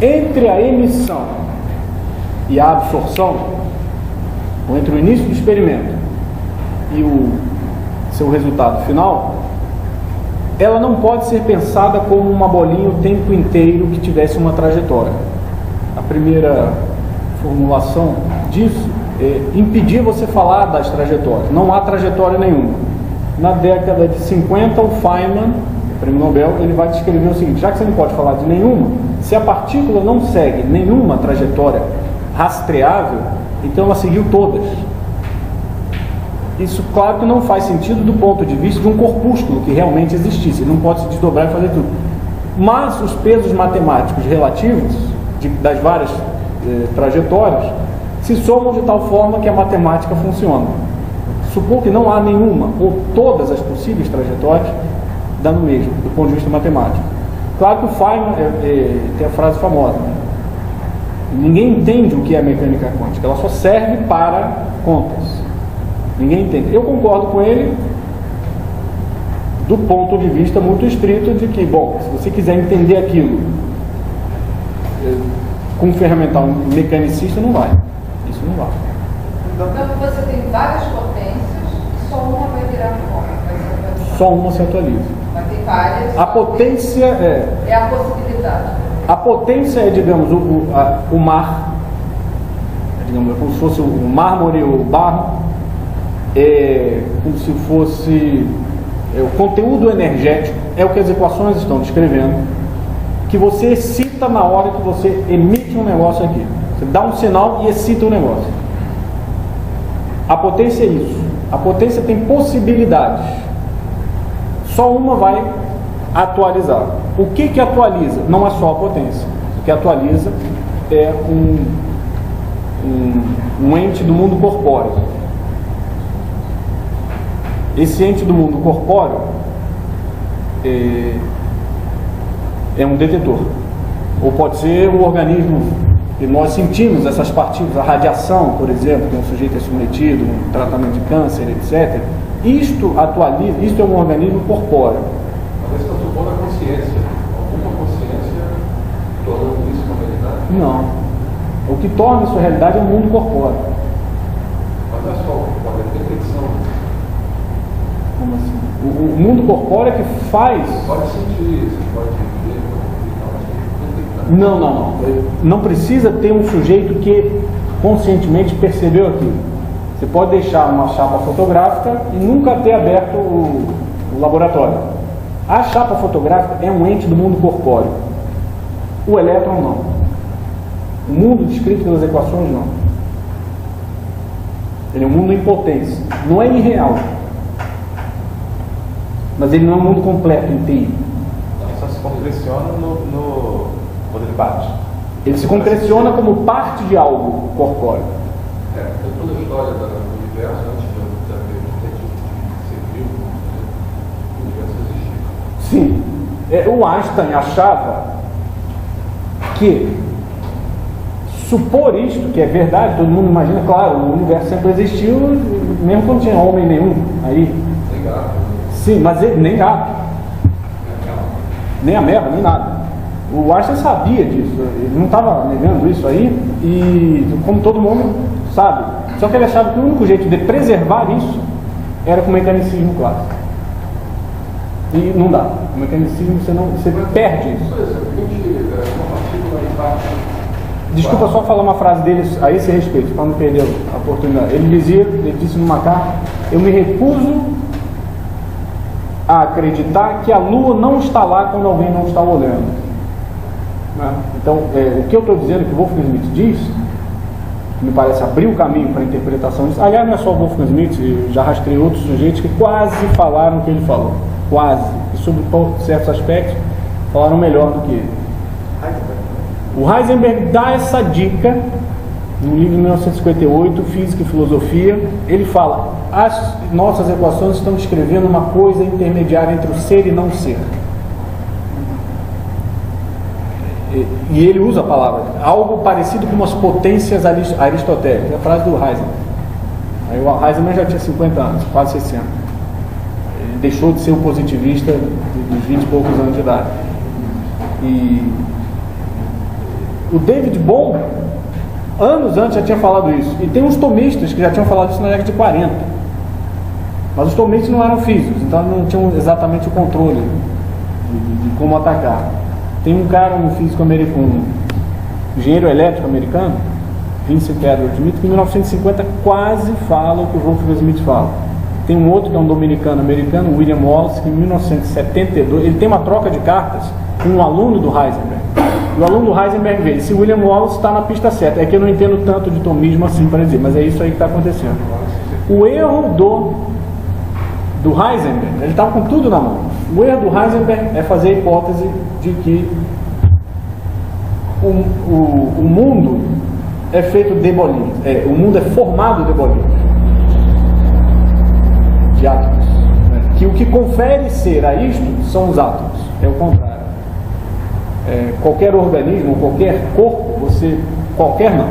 S3: entre a emissão e a absorção, ou entre o início do experimento e o seu resultado final, ela não pode ser pensada como uma bolinha o tempo inteiro que tivesse uma trajetória. A primeira formulação disso é impedir você falar das trajetórias. Não há trajetória nenhuma. Na década de 50, o Feynman, o prêmio Nobel, ele vai descrever o seguinte: já que você não pode falar de nenhuma, se a partícula não segue nenhuma trajetória rastreável, então ela seguiu todas. Isso, claro, que não faz sentido do ponto de vista de um corpúsculo que realmente existisse. Ele não pode se desdobrar e fazer tudo. Mas os pesos matemáticos relativos das várias trajetórias se somam de tal forma que a matemática funciona. Supor que não há nenhuma ou todas as possíveis trajetórias, dá no mesmo, do ponto de vista matemático. Claro que o Feynman tem a frase famosa, né? Ninguém entende o que é mecânica quântica, ela só serve para contas. Ninguém entende. Eu concordo com ele do ponto de vista muito estrito de que, bom, se você quiser entender aquilo com um ferramental mecanicista, não vai. Isso não vai.
S5: Então você tem várias potências e só uma vai virar conta.
S3: Só uma se atualiza.
S5: Vai ter várias.
S3: A potência
S5: é a possibilidade.
S3: A potência é, digamos, o mar, digamos, como se fosse o mármore ou o barro, como se fosse o conteúdo energético, é o que as equações estão descrevendo, que você excita na hora que você emite um negócio aqui. Você dá um sinal e excita o negócio. A potência é isso. A potência tem possibilidades. Só uma vai atualizar. O que atualiza? Não é só a potência. O que atualiza é um ente do mundo corpóreo. Esse ente do mundo corpóreo é um detetor. Ou pode ser um organismo que nós sentimos essas partículas, a radiação, por exemplo, que um sujeito é submetido, um tratamento de câncer, etc. Isto atualiza, isto é um organismo corpóreo.
S1: Mas está supondo a consciência. Alguma consciência torna isso uma realidade?
S3: Não. O que torna isso realidade é o mundo corpóreo.
S1: Mas não é só pode ter detecção.
S3: Como assim? O mundo corpóreo é que faz.
S1: Pode sentir, você pode ver,
S3: Não. Não precisa ter um sujeito que conscientemente percebeu aquilo. Você pode deixar uma chapa fotográfica e nunca ter aberto o laboratório. A chapa fotográfica é um ente do mundo corpóreo. O elétron não. O mundo descrito pelas equações não. Ele é um mundo em potência. Não é irreal. Mas ele não é um mundo completo, inteiro.
S2: Só se concreciona quando ele bate.
S3: Ele se concreciona como parte de algo corpóreo.
S1: Toda a história do universo, antes de ter ser vivo, o universo existia.
S3: Sim. O Einstein achava que supor isto, que é verdade, todo mundo imagina, claro, o universo sempre existiu, mesmo quando não tinha homem nenhum aí.
S1: Nem gato.
S3: Sim, mas ele, nem gato, nem a merda, nem nada. O Einstein sabia disso, ele não estava negando isso aí, e como todo mundo sabe, Só que ele achava que o único jeito de preservar isso era com o mecanicismo clássico. E não dá. O mecanicismo você perde isso.
S1: Por exemplo, uma partícula em parte.
S3: Desculpa só falar uma frase dele a esse respeito, para não perder a oportunidade. Ele disse numa carta: eu me recuso a acreditar que a Lua não está lá quando alguém não está olhando. Né? Então, o que eu estou dizendo, que o Wolfgang Schmidt diz, me parece abrir o caminho para a interpretação disso. Aliás, não é só o Wolfgang Schmidt, eu já rastrei outros sujeitos que quase falaram o que ele falou. Quase. E sobre certos aspectos, falaram melhor do que ele. O Heisenberg dá essa dica no livro de 1958, Física e Filosofia. Ele fala: as nossas equações estão descrevendo uma coisa intermediária entre o ser e não ser. E ele usa a palavra, algo parecido com umas potências aristotélicas. É a frase do Heisenberg. Aí o Heisenberg já tinha 50 anos, quase 60. Ele deixou de ser um positivista dos 20 e poucos anos de idade. E o David Bohm, anos antes, já tinha falado isso. E tem uns tomistas que já tinham falado isso na década de 40. Mas os tomistas não eram físicos, então não tinham exatamente o controle de como atacar. Tem um cara, um físico americano, um engenheiro elétrico americano, Vincent Edward Smith, que em 1950 quase fala o que o Wolfgang Schmidt fala. Tem um outro que é um dominicano americano, William Wallace, que em 1972, ele tem uma troca de cartas com um aluno do Heisenberg. E o aluno do Heisenberg vê, se William Wallace está na pista certa. É que eu não entendo tanto de tomismo assim para dizer, mas é isso aí que está acontecendo. O erro do Heisenberg, ele estava com tudo na mão. O erro do Heisenberg é fazer a hipótese de que o mundo é feito de bolinhas. O mundo é formado de bolinhas, de átomos. Que o que confere ser a isto são os átomos. É o contrário. Qualquer organismo, qualquer corpo, qualquer não.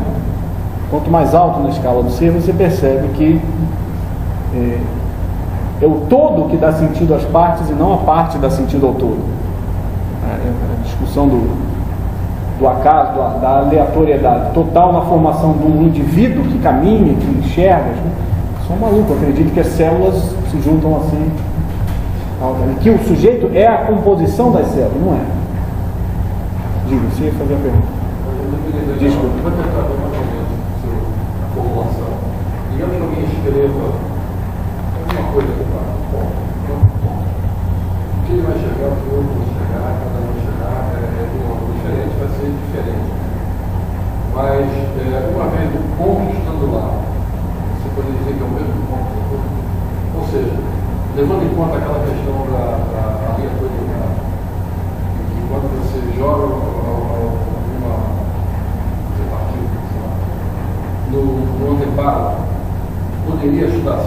S3: Quanto mais alto na escala do ser, você percebe que é o todo que dá sentido às partes e não a parte dá sentido ao todo. A discussão do acaso, da aleatoriedade total na formação de um indivíduo que caminha, que enxerga. Sou maluco, acredito que as células se juntam assim. Que o sujeito é a composição das células, não é? Diga, você ia fazer a pergunta. Desculpa.
S1: Eu vou tentar ver mais ou menos a formulação. Digamos que alguém escreva alguma coisa que fala, o que ele vai chegar, o que o outro vai chegar, cada um vai chegar, diferente, vai ser diferente. Mas, uma vez o ponto estando lá, você pode dizer que é o mesmo ponto. Ou seja, levando em conta aquela questão da aleatoriedade, que quando você joga alguma partícula no anteparo, poderia estudar 50%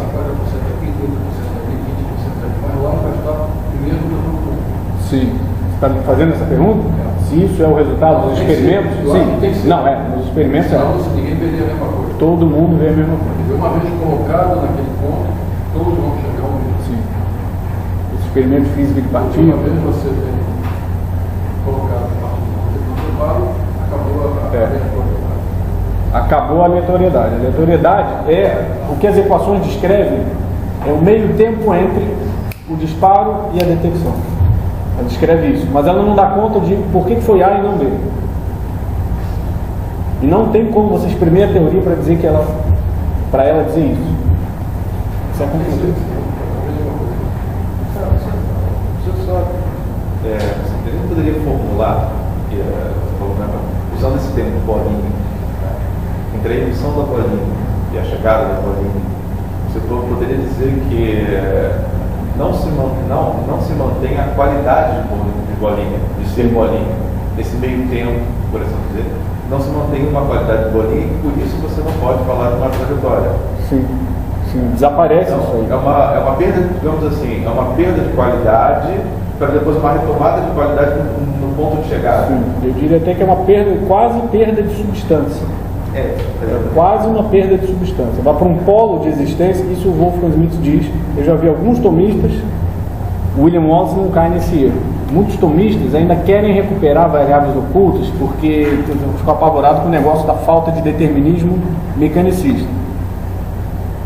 S1: aqui, 30% aqui, 20% aqui, mas lá vai estar primeiro do ponto.
S3: Sim. Você está me fazendo essa pergunta? Se isso é o resultado dos experimentos? Sim. Não, nos experimentos
S1: se ninguém veria a mesma coisa.
S3: Todo mundo vê a mesma coisa.
S1: Uma vez colocado naquele ponto, todos vão chegar ao mesmo.
S3: Sim. Os experimentos físicos de partículas.
S1: Uma vez você tem colocado a partícula no anteparo, acabou a aleatoriedade.
S3: Acabou a aleatoriedade. A aleatoriedade é o que as equações descrevem, é o meio tempo entre o disparo e a detecção. Ela descreve isso, mas ela não dá conta de por que foi A e não B. E não tem como você exprimir a teoria para dizer que para ela dizer isso. Isso é conclusivo.
S2: Você poderia formular, usando esse termo de bolinha, entre a emissão da bolinha e a chegada da bolinha, você poderia dizer que não se mantém a qualidade de bolinha, de ser bolinha, nesse meio tempo, por assim dizer, não se mantém uma qualidade de bolinha e por isso você não pode falar de uma trajetória.
S3: Sim, desaparece
S2: então,
S3: isso aí.
S2: É uma perda, digamos assim, é uma perda de qualidade para depois uma retomada de qualidade no ponto de chegada.
S3: Sim, eu diria até que é uma perda, quase perda de substância. É quase uma perda de substância. Vai para um polo de existência, isso o Wolfgang Schmidt diz. Eu já vi alguns tomistas, o William Wallace não cai nesse erro. Muitos tomistas ainda querem recuperar variáveis ocultas porque ficam apavorados com o negócio da falta de determinismo mecanicista.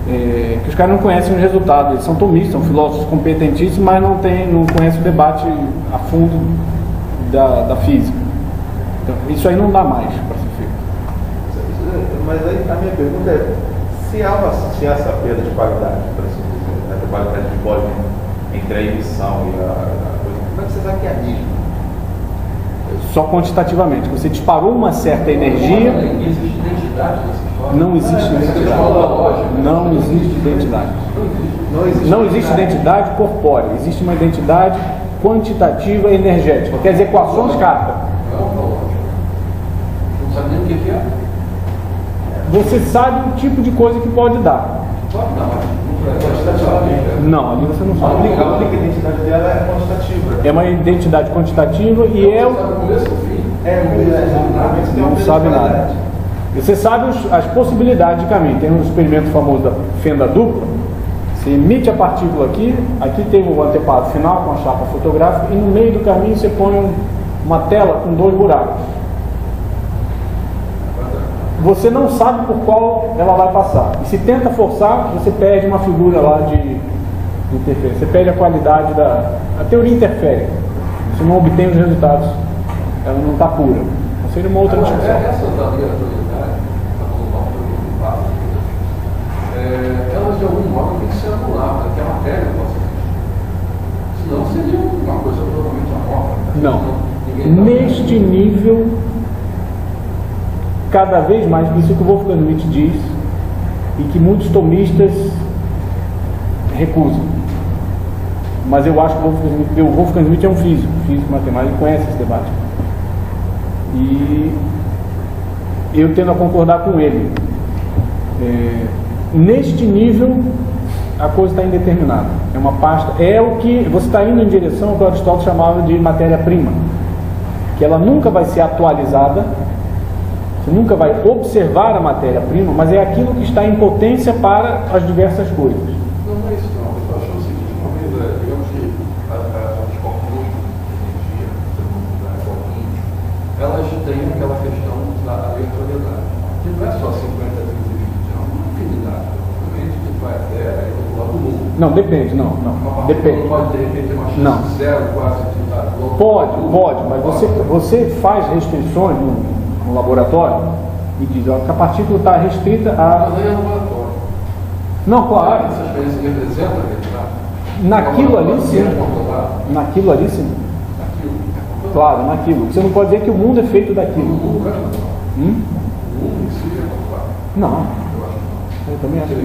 S3: que os caras não conhecem os resultados. Eles são tomistas, são filósofos competentíssimos, mas não conhecem o debate a fundo da física. Então, isso aí não dá mais para ser feito.
S2: Mas aí a minha pergunta é, se há essa perda de qualidade, por assim dizer, essa qualidade de volume entre a emissão e a coisa, como é que você sabe que é nítido?
S3: Só quantitativamente. Você disparou uma certa energia.
S1: Existe identidade nessa história?
S3: Não existe identidade. Não existe identidade. Não existe identidade corpórea. Existe uma identidade quantitativa e energética. Quer dizer, equações captam.
S1: Não sabe nem o que é?
S3: Você sabe o tipo de coisa que pode dar.
S1: Pode dar, mas quantitativamente.
S3: Não, ali você não sabe.
S2: A única identidade dela é quantitativa.
S3: É uma identidade quantitativa e é o...
S1: Sabe o começo e o fim?
S3: Não sabe nada. Você sabe as possibilidades de caminho. Tem um experimento famoso da fenda dupla. Você emite a partícula aqui tem o anteparo final com a chapa fotográfica e no meio do caminho você põe uma tela com 2 buracos. Você não sabe por qual ela vai passar. E se tenta forçar, você perde uma figura lá de interferência. Você perde a qualidade a teoria interfere. Você não obtém os resultados. Ela não está pura. Não seria uma outra discussão.
S1: Essas aleatoriedades, elas de algum modo têm que ser anuladas, para que a matéria possa existir. Senão seria uma coisa totalmente amorfa.
S3: Não. Neste nível, cada vez mais, isso que o Wolfgang Schmidt diz, e que muitos tomistas recusam. Mas eu acho que o Wolfgang Schmidt é um físico matemático, conhece esse debate. E eu tendo a concordar com ele. Neste nível, a coisa está indeterminada. É uma pasta, é o que você está indo em direção ao que Aristóteles chamava de matéria-prima, que ela nunca vai ser atualizada, você nunca vai observar a matéria-prima, mas é aquilo que está em potência para as diversas coisas.
S1: Não é isso não. Eu acho o seguinte, uma vez, digamos que as corpos de energia, elas têm aquela questão da aleatoriedade, que não é só 50, 30 e 20, é uma infinidade. Obviamente que vai até o lado do mundo.
S3: Não, depende, não. Depende.
S1: Pode de repente ter uma chance de zero, quase, de estar do outro.
S3: Pode, mas você faz restrições no laboratório e diz ó, que a partícula está restrita a...
S1: Mas aí é laboratório.
S3: Não, claro.
S1: Essa experiência representa a realidade.
S3: Naquilo ali sim. Naquilo ali sim. Claro, naquilo. Você não pode dizer que o mundo é feito
S1: O
S3: daquilo.
S1: mundo é
S3: Hum?
S1: o mundo em si é controlado.
S3: Não,
S1: Eu acho que
S3: eu também acho que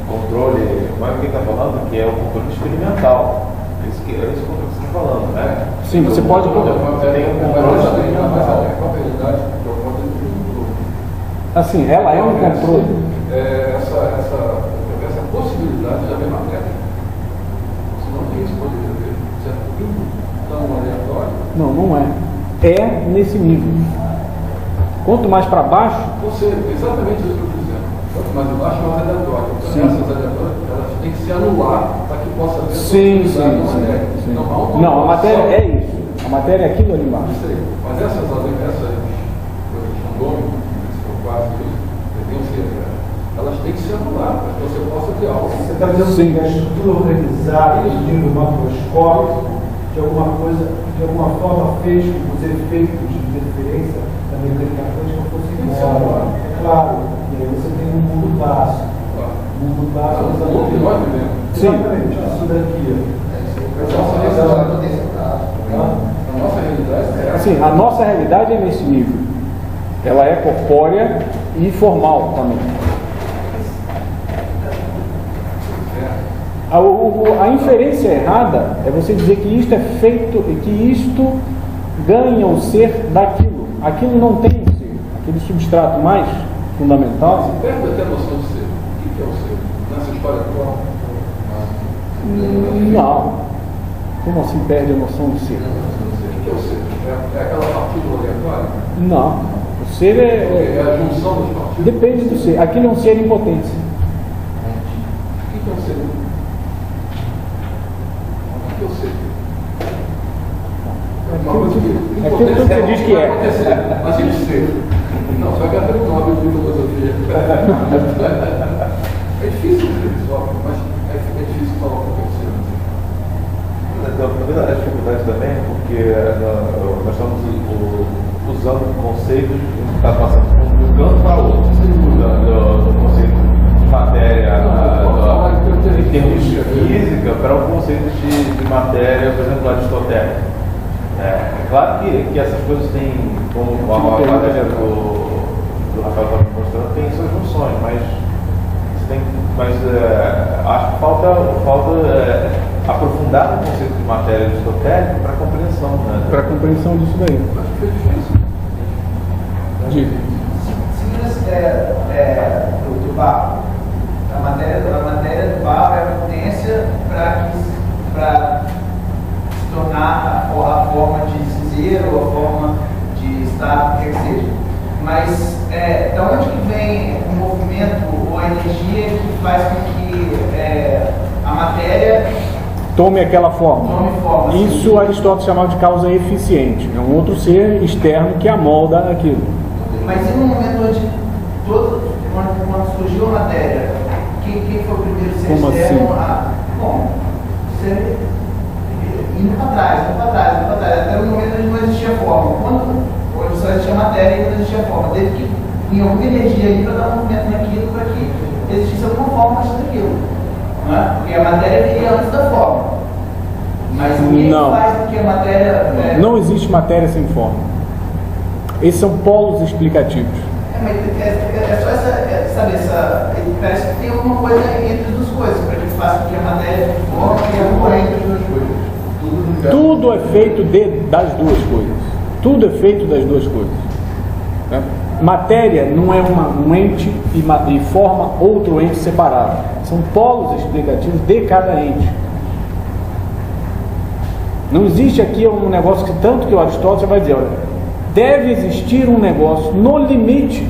S2: Controle, como é que ele está falando? Que é o controle experimental. Isso que você está falando, né?
S3: sim, você pode...
S2: Você tem um controle.
S3: Assim, ela é um controle.
S1: Essa possibilidade de haver matéria. Você não tem esse poder de haver. Você é tudo tão aleatório.
S3: Não, não é. É nesse nível. Quanto mais para baixo,
S1: Exatamente isso que eu estou dizendo. Quanto mais embaixo, mais aleatório. Então,
S3: sim.
S1: essas aleatórias, elas têm que se anular para que possa haver
S3: sim.
S1: possibilidade da matéria. Então, há uma
S3: Não, a matéria
S1: condição.
S3: é isso. A matéria é aquilo ali embaixo.
S1: Isso aí. Mas essas coisas de randômico, que são quase isso, elas têm que se anular para que você possa ter algo.
S6: Você está dizendo
S3: Sim.
S6: que a estrutura organizada do nível macroscópico, de alguma forma fez com que os efeitos de interferência da mecânica quântica fossem embora. É claro, e aí você tem um mundo básico. O mundo básico
S1: O mundo que nós vivemos.
S3: Sim.
S6: Exatamente, isso daqui.
S1: A nossa realidade é
S3: Assim, a nossa realidade é nesse nível. Ela é corpórea e formal também. A inferência errada é você dizer que isto é feito e que isto ganha o ser daquilo. Aquilo não tem o ser. Aquele substrato mais fundamental.
S1: Você perde até a noção de ser. O que é o ser? Nessa história atual?
S3: Não. Como assim perde a noção de ser?
S1: O que é o ser? É aquela partícula aleatória?
S3: Não. O ser
S1: É a junção das partículas?
S3: depende do ser. Aquilo é um ser em potência.
S1: O que é o ser? O que é o ser? Uma coisa que
S3: Aquilo que você diz que é.
S1: Mas e o ser? Não, só que até o Nobel de Filosofia. É difícil filosófico, mas é difícil falar o que aconteceu.
S2: Talvez a dificuldade também é porque nós estamos usando conceitos que está passando de um canto para outro. Do conceito de matéria em termos de física para o conceito de matéria, por exemplo, aristotélico. É claro que essas coisas têm, como a matéria do Rafael estava mostrando, tem suas funções, mas acho que falta aprofundar o conceito de matéria aristotélica para compreensão, né?
S3: Para compreensão disso daí.
S1: Acho que foi difícil.
S3: Diga.
S7: Do barro. A matéria do barro é a potência para se tornar a forma de ser ou a forma de estar, o que seja. Mas de onde que vem o movimento ou a energia que faz com que a matéria
S3: Tome aquela forma.
S7: tome forma?
S3: Isso Aristóteles chamava de causa eficiente. É um outro ser externo que amolda aquilo.
S7: Mas em um momento onde quando surgiu a matéria, quem foi o primeiro ser
S3: Como
S7: externo
S3: assim?
S7: Bom, você indo para trás, até o momento onde não existia forma. Onde só existia matéria e não existia forma. Teve que ir alguma energia aí para dar movimento naquilo, para que existisse alguma forma antes daquilo. Não é? Porque a matéria viria antes da forma. Mas o que
S3: Não.
S7: faz com que a matéria...
S3: Não existe matéria sem forma. Esses são polos explicativos.
S7: Mas é só parece que tem alguma coisa entre as duas coisas, para que faça com que a matéria forme e a corrente entre as duas coisas.
S3: Tudo é feito das duas coisas. Tudo é feito das duas coisas. Né? Matéria não é um ente e forma outro ente separado. São polos explicativos de cada ente. Não existe aqui um negócio que tanto que o Aristóteles vai dizer, olha, deve existir um negócio no limite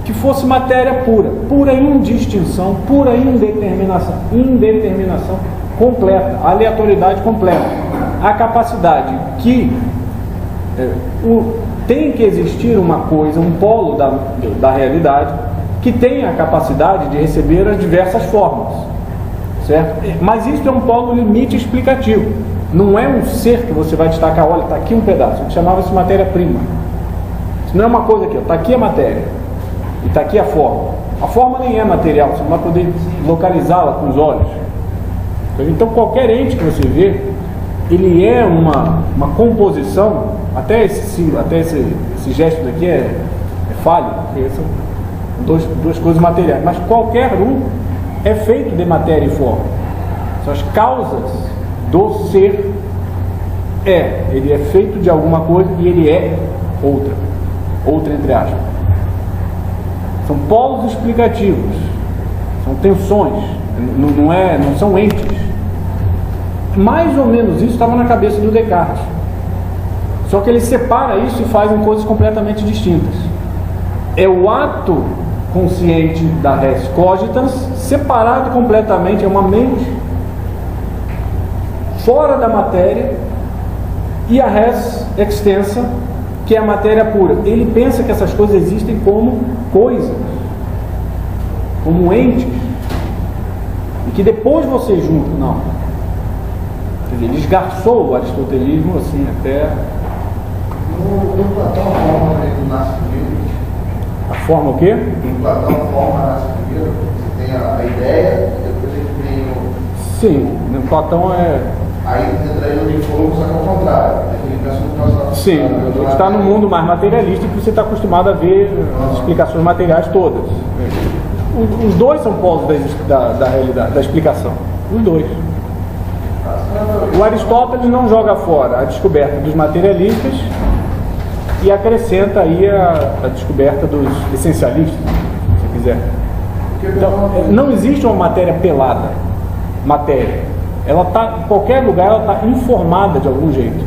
S3: que fosse matéria pura indistinção, pura indeterminação completa, aleatoriedade completa. A capacidade que tem que existir uma coisa, um polo da realidade que tem a capacidade de receber as diversas formas, certo? Mas isso é um polo limite explicativo. Não é um ser que você vai destacar, olha, está aqui um pedaço, a gente chamava isso matéria-prima. Isso não é uma coisa aqui, está aqui a matéria e está aqui a forma. A forma nem é material, você não vai poder localizá-la com os olhos. Então qualquer ente que você vê, ele é uma composição, até esse gesto daqui é falho, porque são duas coisas materiais, mas qualquer um é feito de matéria e forma. São as causas do ser ele é feito de alguma coisa e ele é outra entre aspas. São polos explicativos, são tensões, não são entes. Mais ou menos isso estava na cabeça do Descartes. Só que ele separa isso e faz em coisas completamente distintas. É o ato consciente da res cogitans separado completamente, é uma mente fora da matéria, e a res extensa, que é a matéria pura. Ele pensa que essas coisas existem como coisas, como entes, e que depois você junta. Não. Quer dizer, ele esgarçou o aristotelismo assim até...
S4: No Platão, a forma que nasce primeiro.
S3: A forma o quê?
S4: No Platão, a forma nasce primeiro. Você tem a ideia, depois a gente tem o...
S3: Sim, no Platão é...
S4: Aí entra aí onde fogo, só que é o contrário. Ele pensa no processo.
S3: Sim, está no mundo mais materialista que você está acostumado a ver as explicações materiais todas. Os dois são polos da realidade, da explicação. Os dois. O Aristóteles não joga fora a descoberta dos materialistas e acrescenta aí a descoberta dos essencialistas, se quiser. Então, não existe uma matéria pelada. Matéria. Ela está, em qualquer lugar, ela está informada de algum jeito.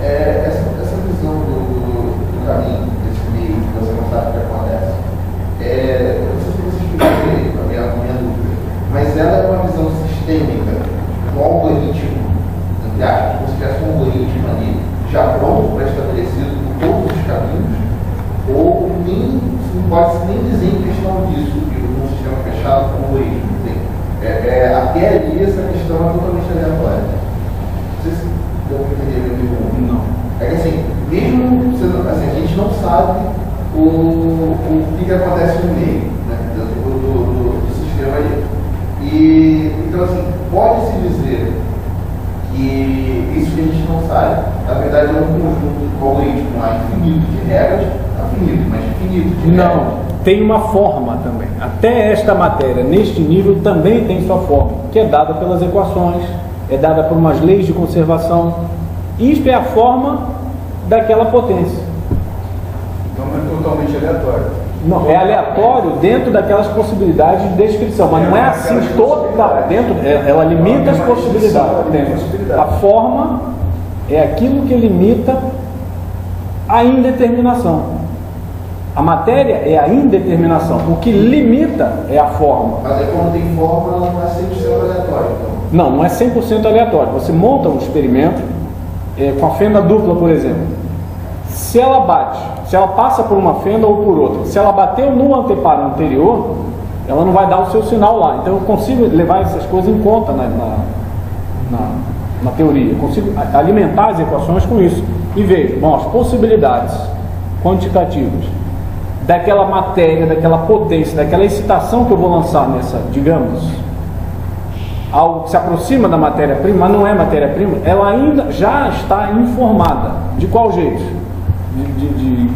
S4: Essa visão do caminho, desse meio que você não sabe o que acontece, não sei se você explicou a minha dúvida, mas ela é uma visão sistêmica, um algoritmo, entre aspas, como se tivesse um algoritmo ali, já pronto pode nem dizer em questão disso, que um sistema fechado como o algoritmo. Até ali essa questão é totalmente aleatória. Não sei se deu para entender meu pergunta.
S3: Não.
S4: É que assim, mesmo sendo, assim, a gente não sabe o que acontece no meio, né, do sistema ali. E então assim, pode-se dizer que isso que a gente não sabe, na verdade é um conjunto de algoritmos lá infinito de regras, infinito, mas infinito de regras.
S3: Não. Tem uma forma também. Até esta matéria, neste nível, também tem sua forma, que é dada pelas equações, é dada por umas leis de conservação. Isto é a forma daquela potência.
S1: Então não é totalmente aleatório.
S3: Não, é aleatório dentro daquelas possibilidades de descrição, mas não é assim toda. Ela limita as possibilidades. A forma é aquilo que limita a indeterminação. A matéria é a indeterminação. O que limita é a forma.
S4: Mas aí quando tem forma, ela não é 100% aleatória. Então.
S3: Não é 100% aleatório. Você monta um experimento com a fenda dupla, por exemplo. Se ela bate, se ela passa por uma fenda ou por outra, se ela bateu no anteparo anterior, ela não vai dar o seu sinal lá. Então eu consigo levar essas coisas em conta na teoria. Eu consigo alimentar as equações com isso. E vejo, bom, as possibilidades quantitativas daquela matéria, daquela potência, daquela excitação que eu vou lançar nessa, digamos, algo que se aproxima da matéria-prima, mas não é matéria-prima, ela ainda já está informada. De qual jeito?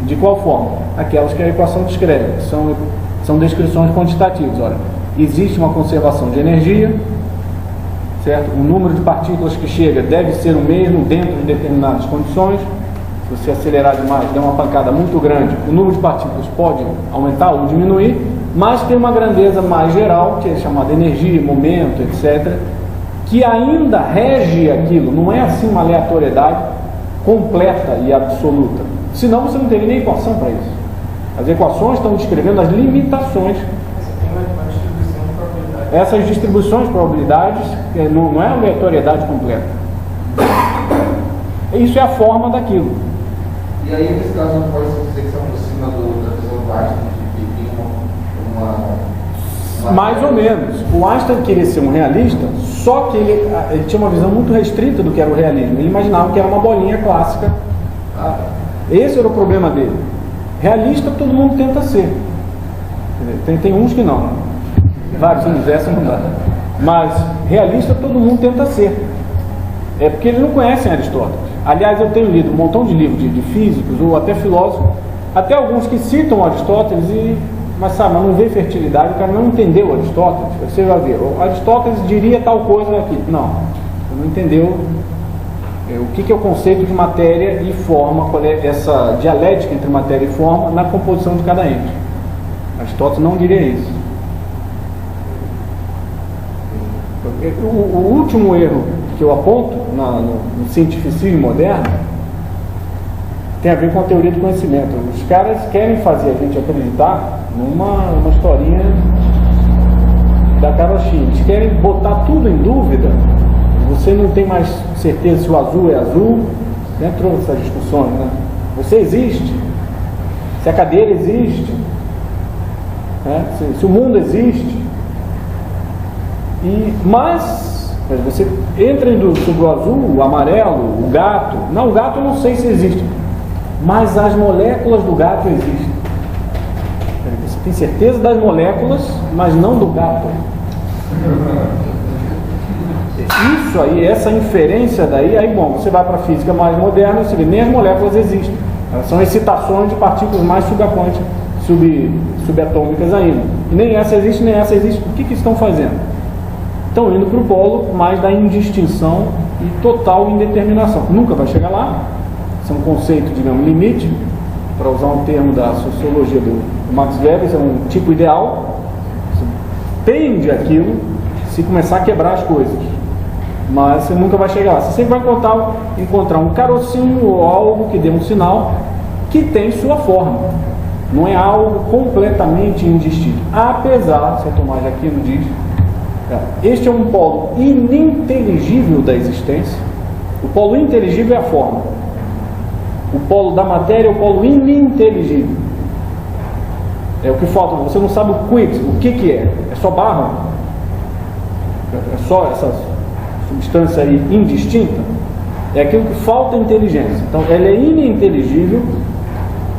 S3: De qual forma? Aquelas que a equação descreve. São descrições quantitativas. Olha, existe uma conservação de energia, certo? O número de partículas que chega deve ser o mesmo dentro de determinadas condições. Se você acelerar demais, der uma pancada muito grande, o número de partículas pode aumentar ou diminuir, mas tem uma grandeza mais geral, que é chamada energia, momento, etc., que ainda rege aquilo. Não é assim uma aleatoriedade completa e absoluta. Senão você não teria nem equação para isso. As equações estão descrevendo as limitações. Essas distribuições de probabilidades não é a aleatoriedade completa. Isso é a forma daquilo.
S4: E aí, nesse caso, não pode dizer que se aproxima da visão do Einstein, que tem uma...
S3: Mais ou menos. O Einstein queria ser um realista, só que ele tinha uma visão muito restrita do que era o realismo. Ele imaginava que era uma bolinha clássica. Esse era o problema dele. Realista todo mundo tenta ser. Tem uns que não. Vários, se quiser, não dá. Mas realista todo mundo tenta ser. É porque eles não conhecem Aristóteles. Aliás, eu tenho lido um montão de livros de físicos ou até filósofos, até alguns que citam Aristóteles, mas não vê fertilidade, o cara não entendeu Aristóteles. Você vai ver, Aristóteles diria tal coisa aqui. Não entendeu o que é o conceito de matéria e forma, qual é essa dialética entre matéria e forma na composição de cada ente. Aristóteles não diria isso. O último erro que eu aponto no cientificismo moderno tem a ver com a teoria do conhecimento. Os caras querem fazer a gente acreditar numa historinha da carochinha. Eles querem botar tudo em dúvida. Você não tem mais certeza se o azul é azul. Entrou nessas discussões, né? Você existe? Se a cadeira existe? Se o mundo existe? Mas você entra sobre o azul, o amarelo, o gato. Não, o gato eu não sei se existe, mas as moléculas do gato existem. Você tem certeza das moléculas, mas não do gato. Isso aí, essa inferência daí, aí bom, você vai para a física mais moderna, você vê, nem as moléculas existem. Elas são excitações de partículas mais subatômicas ainda. E nem essa existe, nem essa existe. O que estão fazendo? Estão indo para o polo mais da indistinção e total indeterminação. Nunca vai chegar lá. Isso é um conceito, digamos, limite, para usar um termo da sociologia do Max Weber, isso é um tipo ideal. Você tende aquilo se começar a quebrar as coisas. Mas você nunca vai chegar lá. Você sempre vai encontrar um carocinho ou algo que dê um sinal que tem sua forma. Não é algo completamente indistinto. Apesar, São Tomás de Aquino diz, este é um polo ininteligível da existência. O polo inteligível é a forma. O polo da matéria é o polo ininteligível. É o que falta, você não sabe o que é? É só barro? É só essa substância aí indistinta? É aquilo que falta inteligência. Então, ela é ininteligível,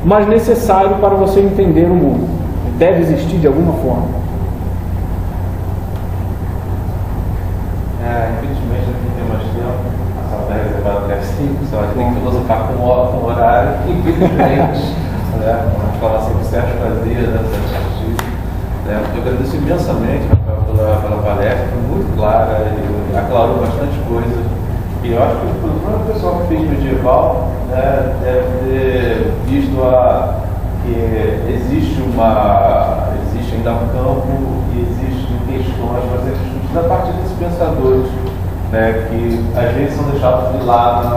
S3: mas necessário para você entender o mundo. Deve existir de alguma forma.
S2: Infelizmente, aqui não tem mais tempo. A sala está reservada até às 5, você vai ter que filosofar com horário, infelizmente. Vamos falar sobre certas fazer, certos artigos. Eu agradeço imensamente, Rafael, pela palestra, foi muito clara, ele aclarou bastante coisa. E eu acho que o próprio pessoal que fez medieval, né, deve ter visto que existe ainda um campo e existem questões para serem discutidas a partir desses pensadores, né, que às vezes são deixados de lado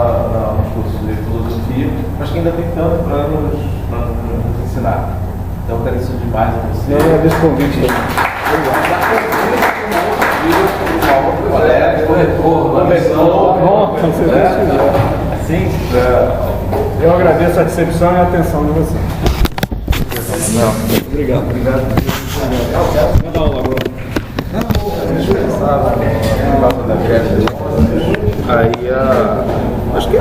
S2: nos cursos de filosofia, mas que ainda tem tanto para nos ensinar. Então, agradeço demais a você.
S3: Eu agradeço o convite também.
S2: Assim,
S3: eu agradeço a recepção e a atenção de vocês. Obrigado. Vai dar aula agora.
S2: Aí, acho que